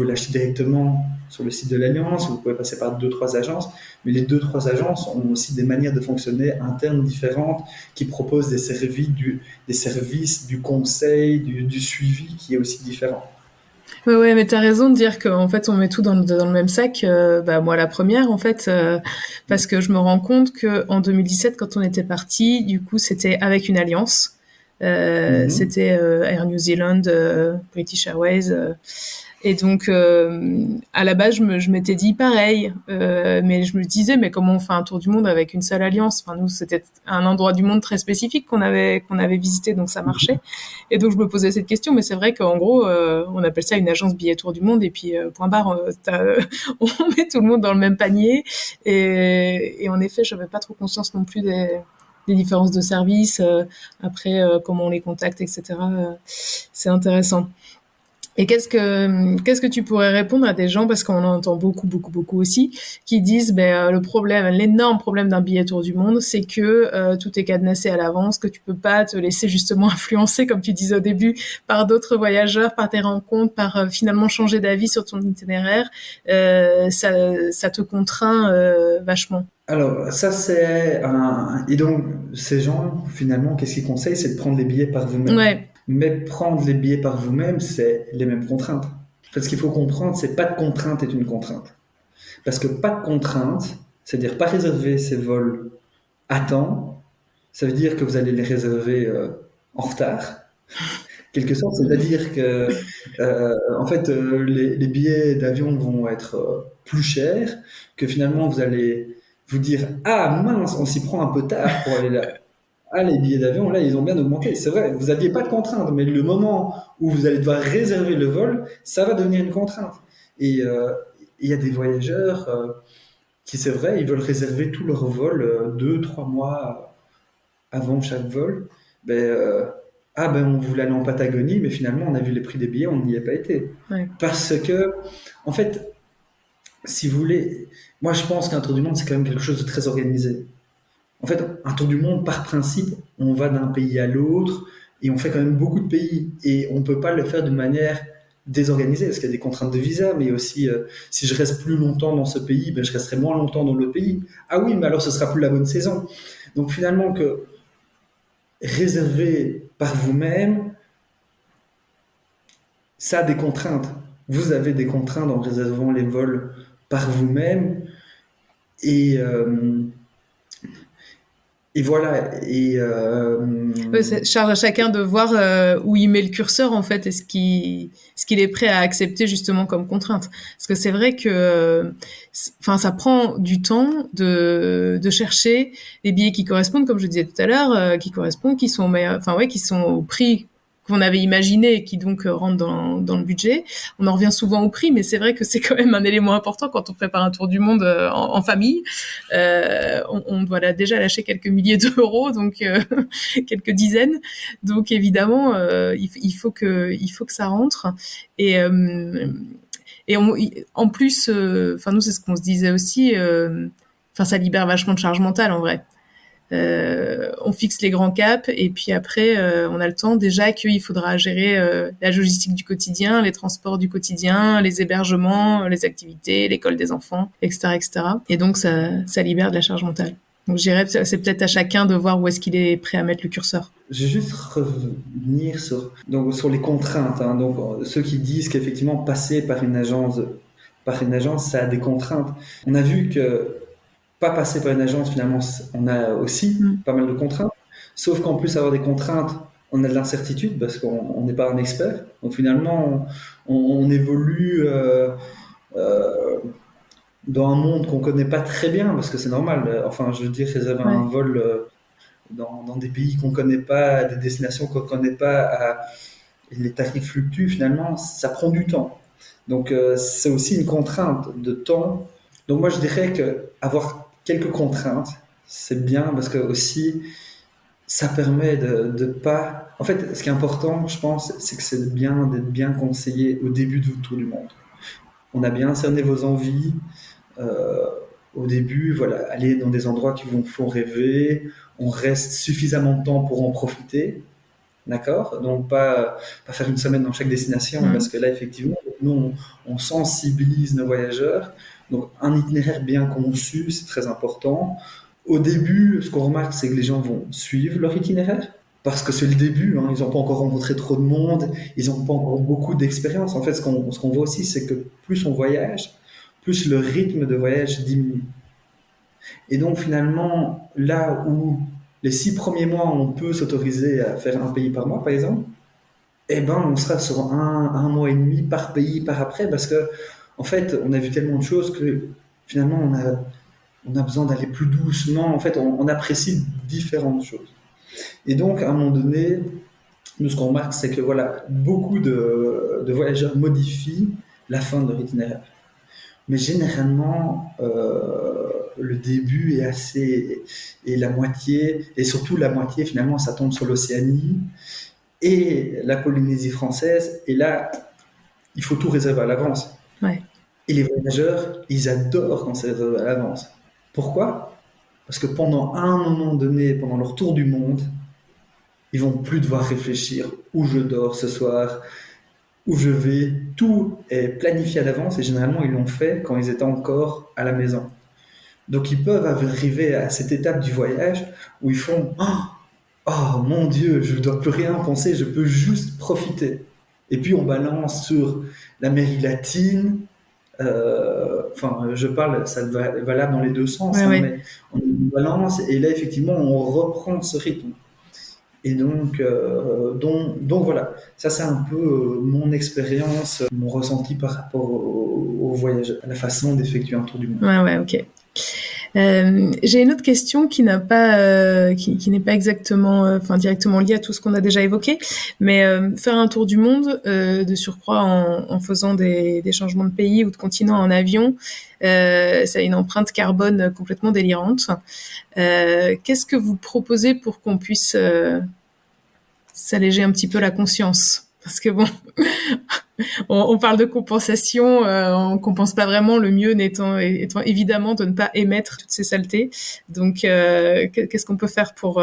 l'acheter directement sur le site de l'alliance, vous pouvez passer par deux, trois agences, mais les deux, trois agences ont aussi des manières de fonctionner internes différentes qui proposent des services, du conseil, du suivi qui est aussi différent. Ouais, ouais, mais t'as raison de dire qu'en fait, on met tout dans le même sac. Bah, moi, la première, en fait, parce que je me rends compte que en 2017, quand on était parti, du coup, c'était avec une alliance. Mhm. C'était Air New Zealand, British Airways. Et donc, à la base, je m'étais dit pareil, mais je me disais, mais comment on fait un tour du monde avec une seule alliance? Enfin, nous, c'était un endroit du monde très spécifique qu'on avait visité, donc ça marchait. Et donc, je me posais cette question, mais c'est vrai qu'en gros, on appelle ça une agence billet tour du monde, et puis point barre, on met tout le monde dans le même panier. Et en effet, j'avais pas trop conscience non plus des différences de service, après comment on les contacte, etc. C'est intéressant. Et qu'est-ce que tu pourrais répondre à des gens, parce qu'on en entend beaucoup, beaucoup, beaucoup aussi, qui disent, le problème, l'énorme problème d'un billet tour du monde, c'est que tout est cadenassé à l'avance, que tu peux pas te laisser justement influencer, comme tu disais au début, par d'autres voyageurs, par tes rencontres, par finalement changer d'avis sur ton itinéraire. Ça te contraint vachement. Alors, ça c'est un... Et donc, ces gens, finalement, qu'est-ce qu'ils conseillent? C'est de prendre les billets par vous-même. Ouais. Mais prendre les billets par vous-même, c'est les mêmes contraintes. Parce qu'il faut comprendre, c'est pas de contrainte est une contrainte. Parce que pas de contrainte, c'est-à-dire pas réserver ses vols à temps, ça veut dire que vous allez les réserver en retard, quelque sorte. C'est-à-dire que, en fait, les billets d'avion vont être plus chers, que finalement vous allez vous dire, ah mince, on s'y prend un peu tard pour aller là. Ah, les billets d'avion, là, ils ont bien augmenté. C'est vrai, vous n'aviez pas de contrainte, mais le moment où vous allez devoir réserver le vol, ça va devenir une contrainte. Et il y a des voyageurs qui, c'est vrai, ils veulent réserver tous leurs vols 2, 3 mois avant chaque vol. Ben, on voulait aller en Patagonie, mais finalement, on a vu les prix des billets, on n'y est pas été. Ouais. Parce que, en fait, si vous voulez, moi je pense qu'un tour du monde, c'est quand même quelque chose de très organisé. En fait, un tour du monde, par principe, on va d'un pays à l'autre et on fait quand même beaucoup de pays. Et on ne peut pas le faire d'une manière désorganisée parce qu'il y a des contraintes de visa, mais aussi si je reste plus longtemps dans ce pays, ben, je resterai moins longtemps dans le pays. Ah oui, mais alors ce sera plus la bonne saison. Donc finalement, que réserver par vous-même, ça a des contraintes. Vous avez des contraintes en réservant les vols par vous-même. Et, euh, et voilà. Ouais, ça charge à chacun de voir où il met le curseur en fait et ce qu'il est prêt à accepter justement comme contrainte. Parce que c'est vrai que, enfin, ça prend du temps de chercher des billets qui correspondent, comme je disais tout à l'heure, qui correspondent, qui sont meilleurs, enfin ouais, qui sont au prix qu'on avait imaginé et qui donc rentrent dans le budget. On en revient souvent au prix, mais c'est vrai que c'est quand même un élément important quand on prépare un tour du monde en famille. On doit là, déjà lâcher quelques milliers d'euros, donc quelques dizaines. Donc évidemment, il faut que ça rentre. Et en plus, enfin nous c'est ce qu'on se disait aussi. Enfin ça libère vachement de charge mentale en vrai. On fixe les grands caps et puis après on a le temps déjà qu'il faudra gérer la logistique du quotidien, les transports du quotidien, les hébergements, les activités, l'école des enfants, etc., etc. Et donc ça libère de la charge mentale. Donc je dirais c'est peut-être à chacun de voir où est-ce qu'il est prêt à mettre le curseur. Je vais juste revenir sur les contraintes. Hein. Donc, ceux qui disent qu'effectivement, passer par une agence, ça a des contraintes. On a vu que pas passer par une agence, finalement, on a aussi pas mal de contraintes. Sauf qu'en plus, avoir des contraintes, on a de l'incertitude parce qu'on n'est pas un expert. Donc, finalement, on évolue euh, dans un monde qu'on connaît pas très bien parce que c'est normal. Enfin, je veux dire, réserver Ouais. un vol dans des pays qu'on connaît pas, des destinations qu'on connaît pas, et les tarifs fluctuent, finalement, ça prend du temps. Donc, c'est aussi une contrainte de temps. Donc, moi, je dirais que avoir quelques contraintes, c'est bien parce que aussi, ça permet de pas. En fait, ce qui est important, je pense, c'est que c'est bien d'être bien conseillé au début de votre tour du monde. On a bien cerné vos envies. euh, Au début, voilà, aller dans des endroits qui vous font rêver, on reste suffisamment de temps pour en profiter, d'accord? Donc pas faire une semaine dans chaque destination, parce que là, effectivement, nous, on sensibilise nos voyageurs. Donc un itinéraire bien conçu, c'est très important. Au début, ce qu'on remarque, c'est que les gens vont suivre leur itinéraire, parce que c'est le début, hein, ils n'ont pas encore rencontré trop de monde, ils n'ont pas encore beaucoup d'expérience. En fait, ce qu'on voit aussi, c'est que plus on voyage, plus le rythme de voyage diminue. Et donc finalement, là où les 6 premiers mois, on peut s'autoriser à faire un pays par mois, par exemple, eh ben, on sera sur un mois et demi par pays par après, parce que en fait, on a vu tellement de choses que finalement, on a besoin d'aller plus doucement. En fait, on apprécie différentes choses. Et donc, à un moment donné, nous, ce qu'on remarque, c'est que voilà, beaucoup de voyageurs modifient la fin de leur itinéraire. Mais généralement, le début est assez, et la moitié, et surtout la moitié finalement, ça tombe sur l'Océanie et la Polynésie française. Et là, il faut tout réserver à l'avance. Ouais. Et les voyageurs, ils adorent quand c'est réservé à l'avance. Pourquoi? Parce que pendant un moment donné, pendant leur tour du monde, ils vont plus devoir réfléchir où je dors ce soir, où je vais. Tout est planifié à l'avance et généralement ils l'ont fait quand ils étaient encore à la maison. Donc ils peuvent arriver à cette étape du voyage où ils font oh mon Dieu, je ne dois plus rien penser, je peux juste profiter. Et puis on balance sur l'Amérique latine. Enfin, je parle, ça va valable dans les deux sens, Ouais, hein, ouais. mais on balance et là effectivement on reprend ce rythme. Et donc voilà, ça c'est un peu mon expérience, mon ressenti par rapport au voyage, à la façon d'effectuer un tour du monde. Ouais, ouais, ok. J'ai une autre question qui n'a pas, qui n'est pas exactement, enfin directement liée à tout ce qu'on a déjà évoqué, mais faire un tour du monde, de surcroît en faisant des changements de pays ou de continent en avion, ça a une empreinte carbone complètement délirante. Qu'est-ce que vous proposez pour qu'on puisse s'alléger un petit peu la conscience? Parce que bon, On parle de compensation, on compense pas vraiment, le mieux étant évidemment de ne pas émettre toutes ces saletés. Donc, qu'est-ce qu'on peut faire pour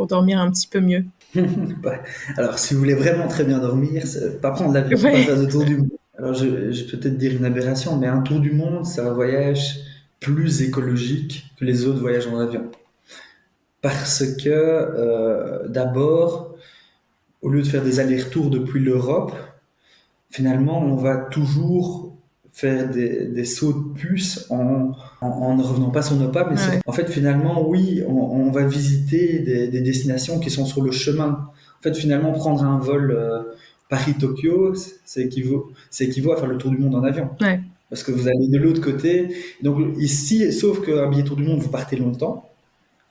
dormir un petit peu mieux? Ouais. Alors, si vous voulez vraiment très bien dormir, c'est pas prendre l'avion, pas Ouais, faire de tour du monde. Alors, je vais peut-être dire une aberration, mais un tour du monde, c'est un voyage plus écologique que les autres voyages en avion. Parce que, d'abord, au lieu de faire des allers-retours depuis l'Europe, finalement, on va toujours faire des sauts de puce en ne revenant pas sur nos pas. ouais, En fait, finalement, oui, on va visiter des destinations qui sont sur le chemin. En fait, finalement, prendre un vol Paris-Tokyo, c'est équivaut à faire le tour du monde en avion. ouais, Parce que vous allez de l'autre côté. Donc ici, sauf qu'un billet tour du monde, vous partez longtemps,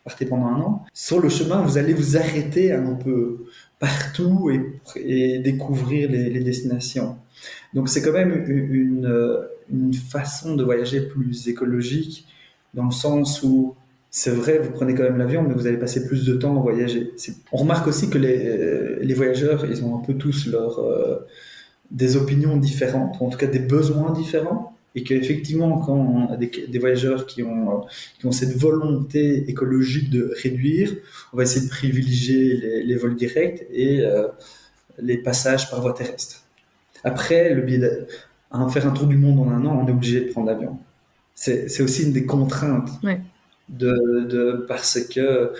partez pendant un an. Sur le chemin, vous allez vous arrêter un peu partout et découvrir les destinations. Donc c'est quand même une façon de voyager plus écologique, dans le sens où c'est vrai, vous prenez quand même l'avion, mais vous allez passer plus de temps à voyager. On remarque aussi que les voyageurs, ils ont un peu tous des opinions différentes, ou en tout cas des besoins différents, et qu'effectivement, quand on a des voyageurs qui ont cette volonté écologique de réduire, on va essayer de privilégier les vols directs et les passages par voie terrestre. Après, faire un tour du monde en un an, on est obligé de prendre l'avion. C'est aussi une des contraintes ouais. parce que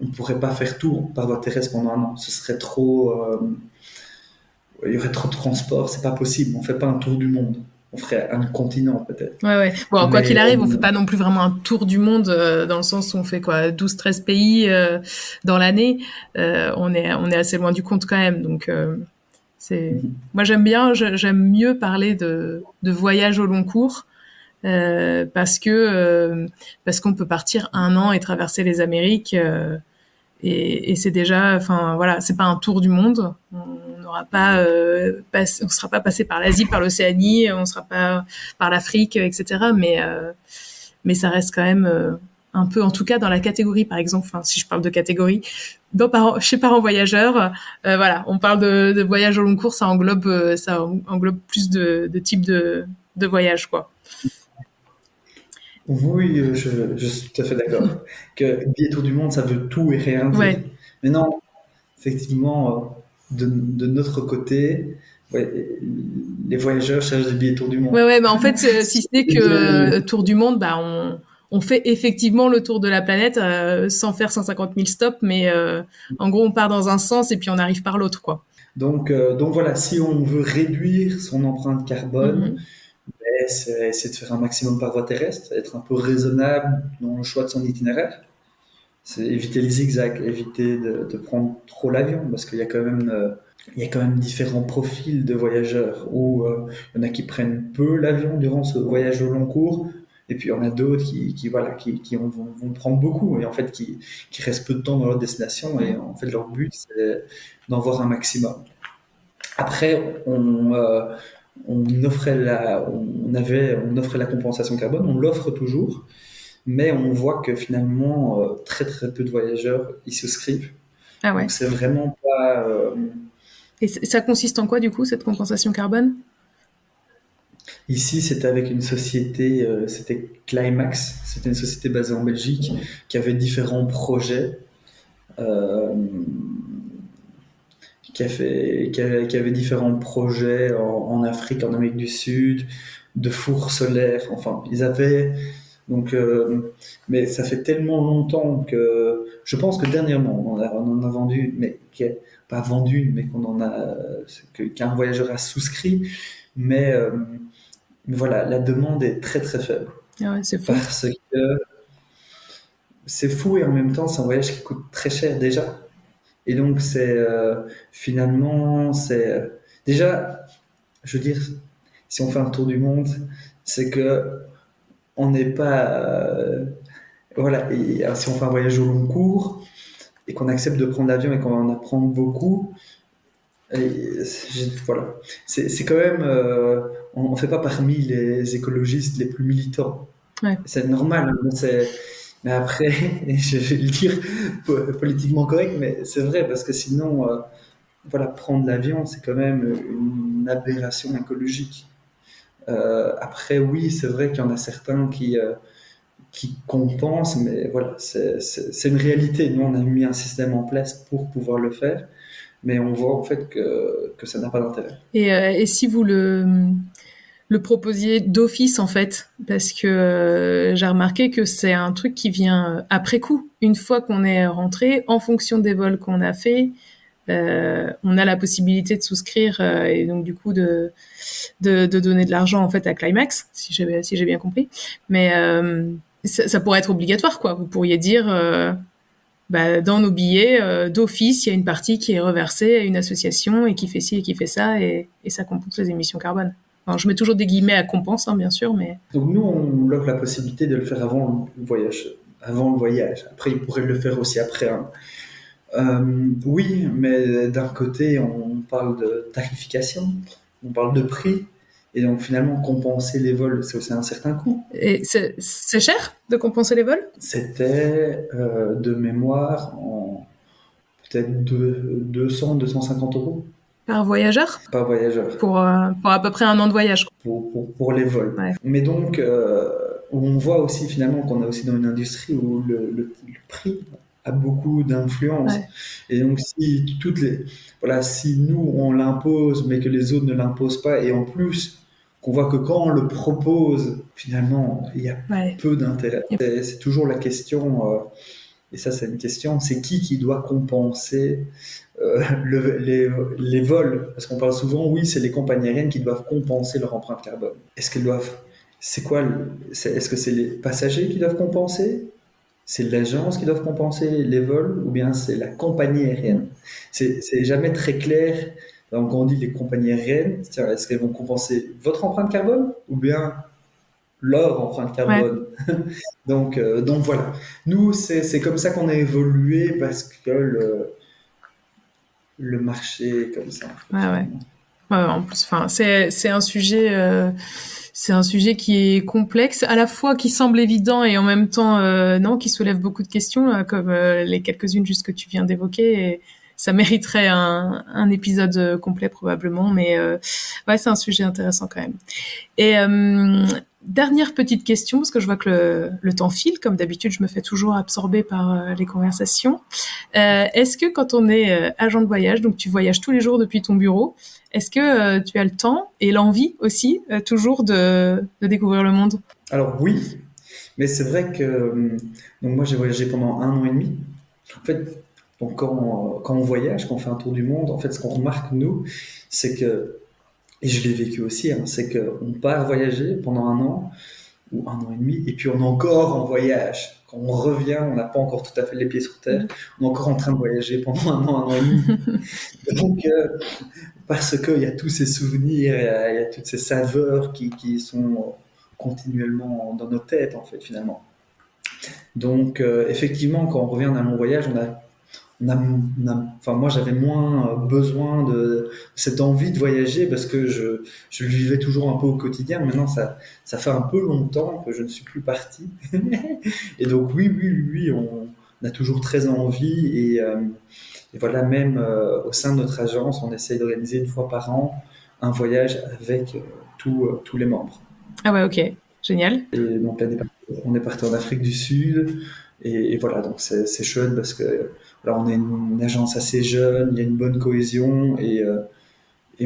on ne pourrait pas faire tout par voie terrestre pendant un an. Ce serait trop, il y aurait trop de transport, c'est pas possible. On fait pas un tour du monde. On ferait un continent peut-être. Ouais, ouais. Bon, quoi Mais qu'il arrive, on fait pas non plus vraiment un tour du monde dans le sens où on fait quoi, 12-13 pays dans l'année. On est assez loin du compte quand même. Donc, moi j'aime mieux parler de voyage au long cours parce qu'on peut partir un an et traverser les Amériques. Et c'est déjà, enfin voilà, c'est pas un tour du monde. On n'aura pas, on sera pas passé par l'Asie, par l'Océanie, on sera pas par l'Afrique, etc. Mais ça reste quand même un peu, en tout cas dans la catégorie, par exemple, enfin si je parle de catégorie, chez Parents Voyageurs, voilà, on parle de voyage au long cours, ça englobe plus de types de voyages, quoi. oui, je suis tout à fait d'accord. Que billet tour du monde, ça veut tout et rien dire. Ouais, Mais non, effectivement, de notre côté, ouais, les voyageurs cherchent des billets tour du monde. ouais, ouais, mais en fait, si ce n'est que Et, tour du monde, bah on fait effectivement le tour de la planète sans faire 150 000 stops, mais en gros, on part dans un sens et puis on arrive par l'autre, quoi. donc voilà, si on veut réduire son empreinte carbone, Mhm. c'est essayer de faire un maximum par voie terrestre, être un peu raisonnable dans le choix de son itinéraire. C'est éviter les zigzags, éviter de prendre trop l'avion, parce qu'il y a quand même, il y a quand même différents profils de voyageurs, où il y en a qui prennent peu l'avion durant ce voyage au long cours, et puis il y en a d'autres voilà, vont prendre beaucoup, et en fait qui restent peu de temps dans leur destination, et en fait leur but c'est d'en voir un maximum. Après, on offrait la compensation carbone, on l'offre toujours, mais on voit que finalement, très très peu de voyageurs y souscrivent. Ah Donc ouais. c'est vraiment pas. Et ça consiste en quoi, du coup, cette compensation carbone? Ici, c'était avec une société, c'était Climax, c'était une société basée en Belgique qui avait différents projets, euh, qui avait différents projets en Afrique, en Amérique du Sud, de fours solaires. Enfin, ils avaient donc, mais ça fait tellement longtemps que je pense que dernièrement on en a vendu, mais pas vendu, mais qu'un voyageur a souscrit. Mais, euh, mais voilà, la demande est très très faible Ah ouais, c'est fou. parce que c'est fou et en même temps c'est un voyage qui coûte très cher déjà. Et donc finalement déjà, je veux dire, si on fait un tour du monde, c'est que on n'est pas voilà, et si on fait un voyage au long cours et qu'on accepte de prendre l'avion et qu'on en apprend beaucoup, voilà, c'est quand même, on ne fait pas parmi les écologistes les plus militants. Ouais. C'est normal, hein, mais après, je vais le dire politiquement correct, mais c'est vrai parce que sinon, voilà, prendre l'avion, c'est quand même une aberration écologique. Après, oui, c'est vrai qu'il y en a certains qui compensent, mais voilà, c'est une réalité. Nous, on a mis un système en place pour pouvoir le faire, mais on voit en fait que ça n'a pas d'intérêt. Et si vous le proposiez d'office en fait, parce que j'ai remarqué que c'est un truc qui vient après coup, une fois qu'on est rentré, en fonction des vols qu'on a fait, on a la possibilité de souscrire et donc du coup de donner de l'argent en fait à Climax, si j'ai bien compris. Mais ça pourrait être obligatoire quoi. Vous pourriez dire dans nos billets d'office, il y a une partie qui est reversée à une association et qui fait ci et qui fait ça et ça compense les émissions carbone. Alors, je mets toujours des guillemets à compense, hein, bien sûr, mais... Donc nous, on offre la possibilité de le faire avant le voyage. Avant le voyage. Après, ils pourraient le faire aussi après. Hein. Oui, mais d'un côté, on parle de tarification, on parle de prix, et donc finalement, compenser les vols, c'est aussi un certain coût. Et c'est cher de compenser les vols? C'était de mémoire en peut-être 200-250 euros Par voyageur? par voyageur Pour à peu près un an de voyage. pour les vols. Ouais. Mais donc, on voit aussi finalement qu'on est aussi dans une industrie où le prix a beaucoup d'influence. Ouais. Et donc, si nous, on l'impose, mais que les autres ne l'imposent pas, et en plus, qu'on voit que quand on le propose, finalement, il y a peu d'intérêt. C'est toujours la question, et ça, c'est une question, c'est qui doit compenser les vols? Parce qu'on parle souvent, oui, c'est les compagnies aériennes qui doivent compenser leur empreinte carbone. Est-ce qu'elles doivent... Est-ce que c'est les passagers qui doivent compenser? C'est l'agence qui doit compenser les vols ou bien c'est la compagnie aérienne? C'est jamais très clair. Donc, quand on dit les compagnies aériennes, est-ce qu'elles vont compenser votre empreinte carbone ou bien leur empreinte carbone? Ouais. donc voilà. Nous, c'est comme ça qu'on a évolué parce que le marché est comme ça. En plus, c'est un sujet. C'est un sujet qui est complexe, à la fois qui semble évident et en même temps non, qui soulève beaucoup de questions, comme les quelques-unes juste que tu viens d'évoquer. Et ça mériterait un épisode complet probablement, mais c'est un sujet intéressant quand même. Et dernière petite question, parce que je vois que le temps file, comme d'habitude, je me fais toujours absorber par les conversations. Est-ce que quand on est agent de voyage, donc tu voyages tous les jours depuis ton bureau, est-ce que tu as le temps et l'envie aussi, toujours de découvrir le monde? Alors oui, mais c'est vrai que donc moi j'ai voyagé pendant 1 an et demi. En fait, donc quand on voyage, quand on fait un tour du monde, en fait ce qu'on remarque nous, c'est que, et je l'ai vécu aussi, hein, c'est qu'on part voyager pendant 1 an ou 1 an et demi, et puis on est encore en voyage. Quand on revient, on n'a pas encore tout à fait les pieds sur terre, on est encore en train de voyager pendant 1 an, 1 an et demi. Donc parce qu'il y a tous ces souvenirs, il y a toutes ces saveurs qui sont continuellement dans nos têtes, en fait, finalement. Donc, effectivement, quand on revient d'un long voyage, moi, j'avais moins besoin de cette envie de voyager parce que je le vivais toujours un peu au quotidien. Maintenant, ça fait un peu longtemps que je ne suis plus parti. Et donc, oui, on a toujours très envie et voilà, même au sein de notre agence, on essaye d'organiser 1 fois par an un voyage avec tous les membres. Ah ouais, ok, génial. Et donc là, on est parti en Afrique du Sud et voilà, donc c'est chouette parce que là, on est une agence assez jeune, il y a une bonne cohésion et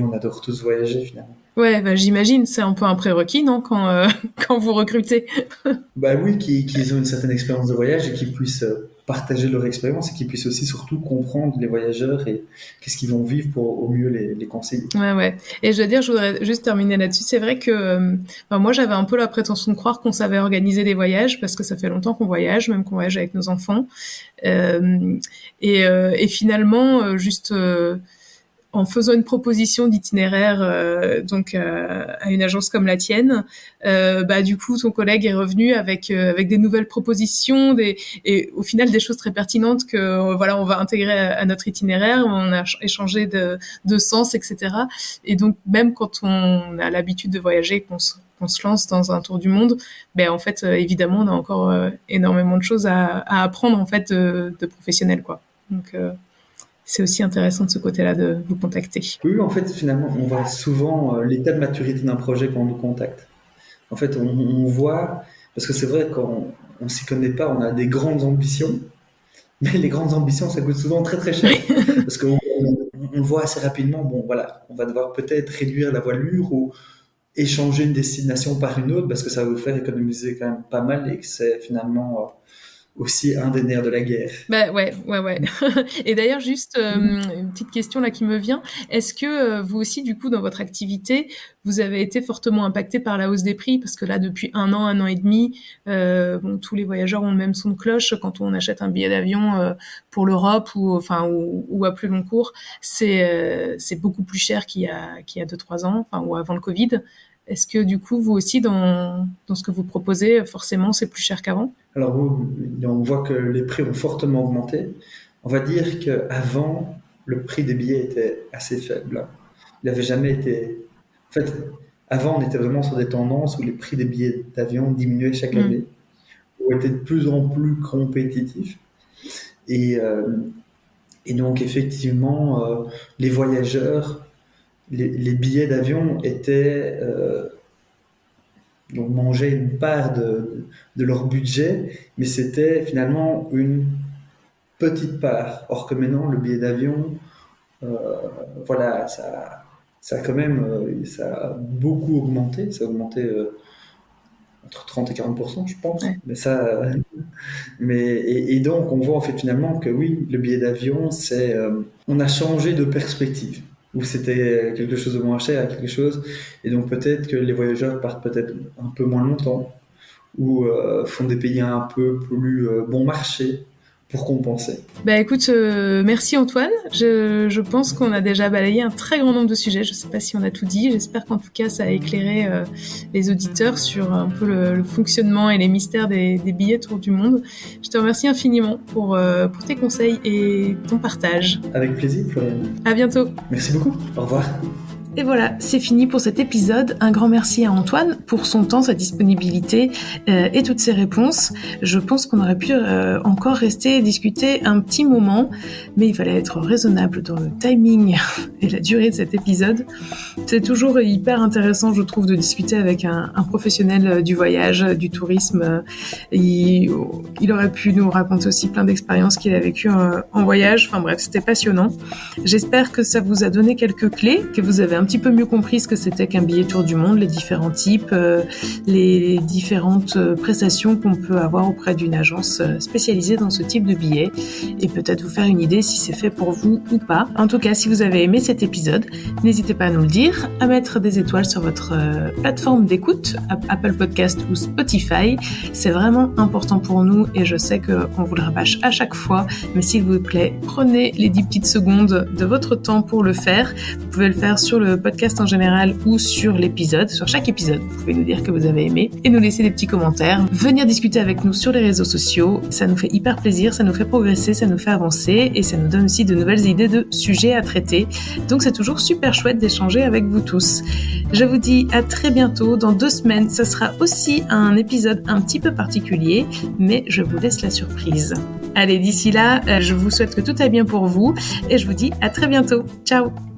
on adore tous voyager finalement. Ouais, j'imagine, c'est un peu un prérequis, non, quand vous recrutez? Oui, qu'ils ont une certaine expérience de voyage et qu'ils puissent partager leur expérience et qu'ils puissent aussi surtout comprendre les voyageurs et qu'est-ce qu'ils vont vivre pour au mieux les conseiller. Ouais. Et je voudrais juste terminer là-dessus. C'est vrai que moi, j'avais un peu la prétention de croire qu'on savait organiser des voyages parce que ça fait longtemps qu'on voyage, même qu'on voyage avec nos enfants. Et finalement, juste... en faisant une proposition d'itinéraire à une agence comme la tienne, du coup ton collègue est revenu avec des nouvelles propositions, et au final des choses très pertinentes que on va intégrer à notre itinéraire. On a échangé de sens, etc. Et donc même quand on a l'habitude de voyager, qu'on se lance dans un tour du monde, en fait évidemment on a encore énormément de choses à apprendre en fait de professionnels, quoi. Donc c'est aussi intéressant de ce côté-là de vous contacter. Oui, en fait, finalement, on voit souvent l'état de maturité d'un projet quand on nous contacte. En fait, on voit, parce que c'est vrai, quand on s'y connaît pas, on a des grandes ambitions, mais les grandes ambitions, ça coûte souvent très très cher. Parce qu'on on voit assez rapidement, bon voilà, on va devoir peut-être réduire la voilure ou échanger une destination par une autre, parce que ça va vous faire économiser quand même pas mal et que c'est finalement aussi un des nerfs de la guerre. Bah ouais. Et d'ailleurs, juste une petite question là qui me vient. Est-ce que vous aussi, du coup, dans votre activité, vous avez été fortement impacté par la hausse des prix? Parce que là, depuis un an et demi, tous les voyageurs ont le même son de cloche. Quand on achète un billet d'avion pour l'Europe ou à plus long cours, c'est beaucoup plus cher qu'il y a 2-3 ans, ou avant le Covid. Est-ce que du coup, vous aussi, dans ce que vous proposez, forcément, c'est plus cher qu'avant? Alors on voit que les prix ont fortement augmenté. On va dire qu'avant, le prix des billets était assez faible. Il n'avait jamais été... En fait, avant, on était vraiment sur des tendances où les prix des billets d'avion diminuaient chaque année, où étaient de plus en plus compétitifs. Et donc, effectivement, les voyageurs, les billets d'avion étaient... donc mangeaient une part de leur budget, mais c'était finalement une petite part. Or que maintenant, le billet d'avion, voilà, ça a quand même ça a beaucoup augmenté. Ça a augmenté entre 30 et 40%, je pense. Ouais. Mais et donc, on voit en fait finalement que oui, le billet d'avion, on a changé de perspective. Où c'était quelque chose de moins cher à quelque chose, et donc peut-être que les voyageurs partent peut-être un peu moins longtemps, ou font des pays un peu plus bon marché pour compenser. Bah écoute, merci Antoine. Je pense qu'on a déjà balayé un très grand nombre de sujets. Je sais pas si on a tout dit. J'espère qu'en tout cas ça a éclairé les auditeurs sur un peu le fonctionnement et les mystères des billets tour du monde. Je te remercie infiniment pour tes conseils et ton partage. Avec plaisir, Florian. À bientôt. Merci beaucoup. Au revoir. Et voilà, c'est fini pour cet épisode. Un grand merci à Antoine pour son temps, sa disponibilité et toutes ses réponses. Je pense qu'on aurait pu encore rester et discuter un petit moment, mais il fallait être raisonnable dans le timing et la durée de cet épisode. C'est toujours hyper intéressant, je trouve, de discuter avec un professionnel du voyage, du tourisme. Il aurait pu nous raconter aussi plein d'expériences qu'il a vécues en voyage. Enfin bref, c'était passionnant. J'espère que ça vous a donné quelques clés, que vous avez un petit peu mieux compris ce que c'était qu'un billet tour du monde, les différents types, les différentes prestations qu'on peut avoir auprès d'une agence spécialisée dans ce type de billets, et peut-être vous faire une idée si c'est fait pour vous ou pas. En tout cas, si vous avez aimé cet épisode, n'hésitez pas à nous le dire, à mettre des étoiles sur votre plateforme d'écoute, Apple Podcast ou Spotify. C'est vraiment important pour nous et je sais qu'on vous le rabâche à chaque fois, mais s'il vous plaît, prenez les 10 petites secondes de votre temps pour le faire. Vous pouvez le faire sur le podcast en général ou sur l'épisode, sur chaque épisode. Vous pouvez nous dire que vous avez aimé et nous laisser des petits commentaires. Venir discuter avec nous sur les réseaux sociaux, ça nous fait hyper plaisir, ça nous fait progresser, ça nous fait avancer et ça nous donne aussi de nouvelles idées de sujets à traiter. Donc c'est toujours super chouette d'échanger avec vous tous. Je vous dis à très bientôt. Dans 2 semaines, ce sera aussi un épisode un petit peu particulier, mais je vous laisse la surprise. Allez, d'ici là, je vous souhaite que tout aille bien pour vous et je vous dis à très bientôt. Ciao!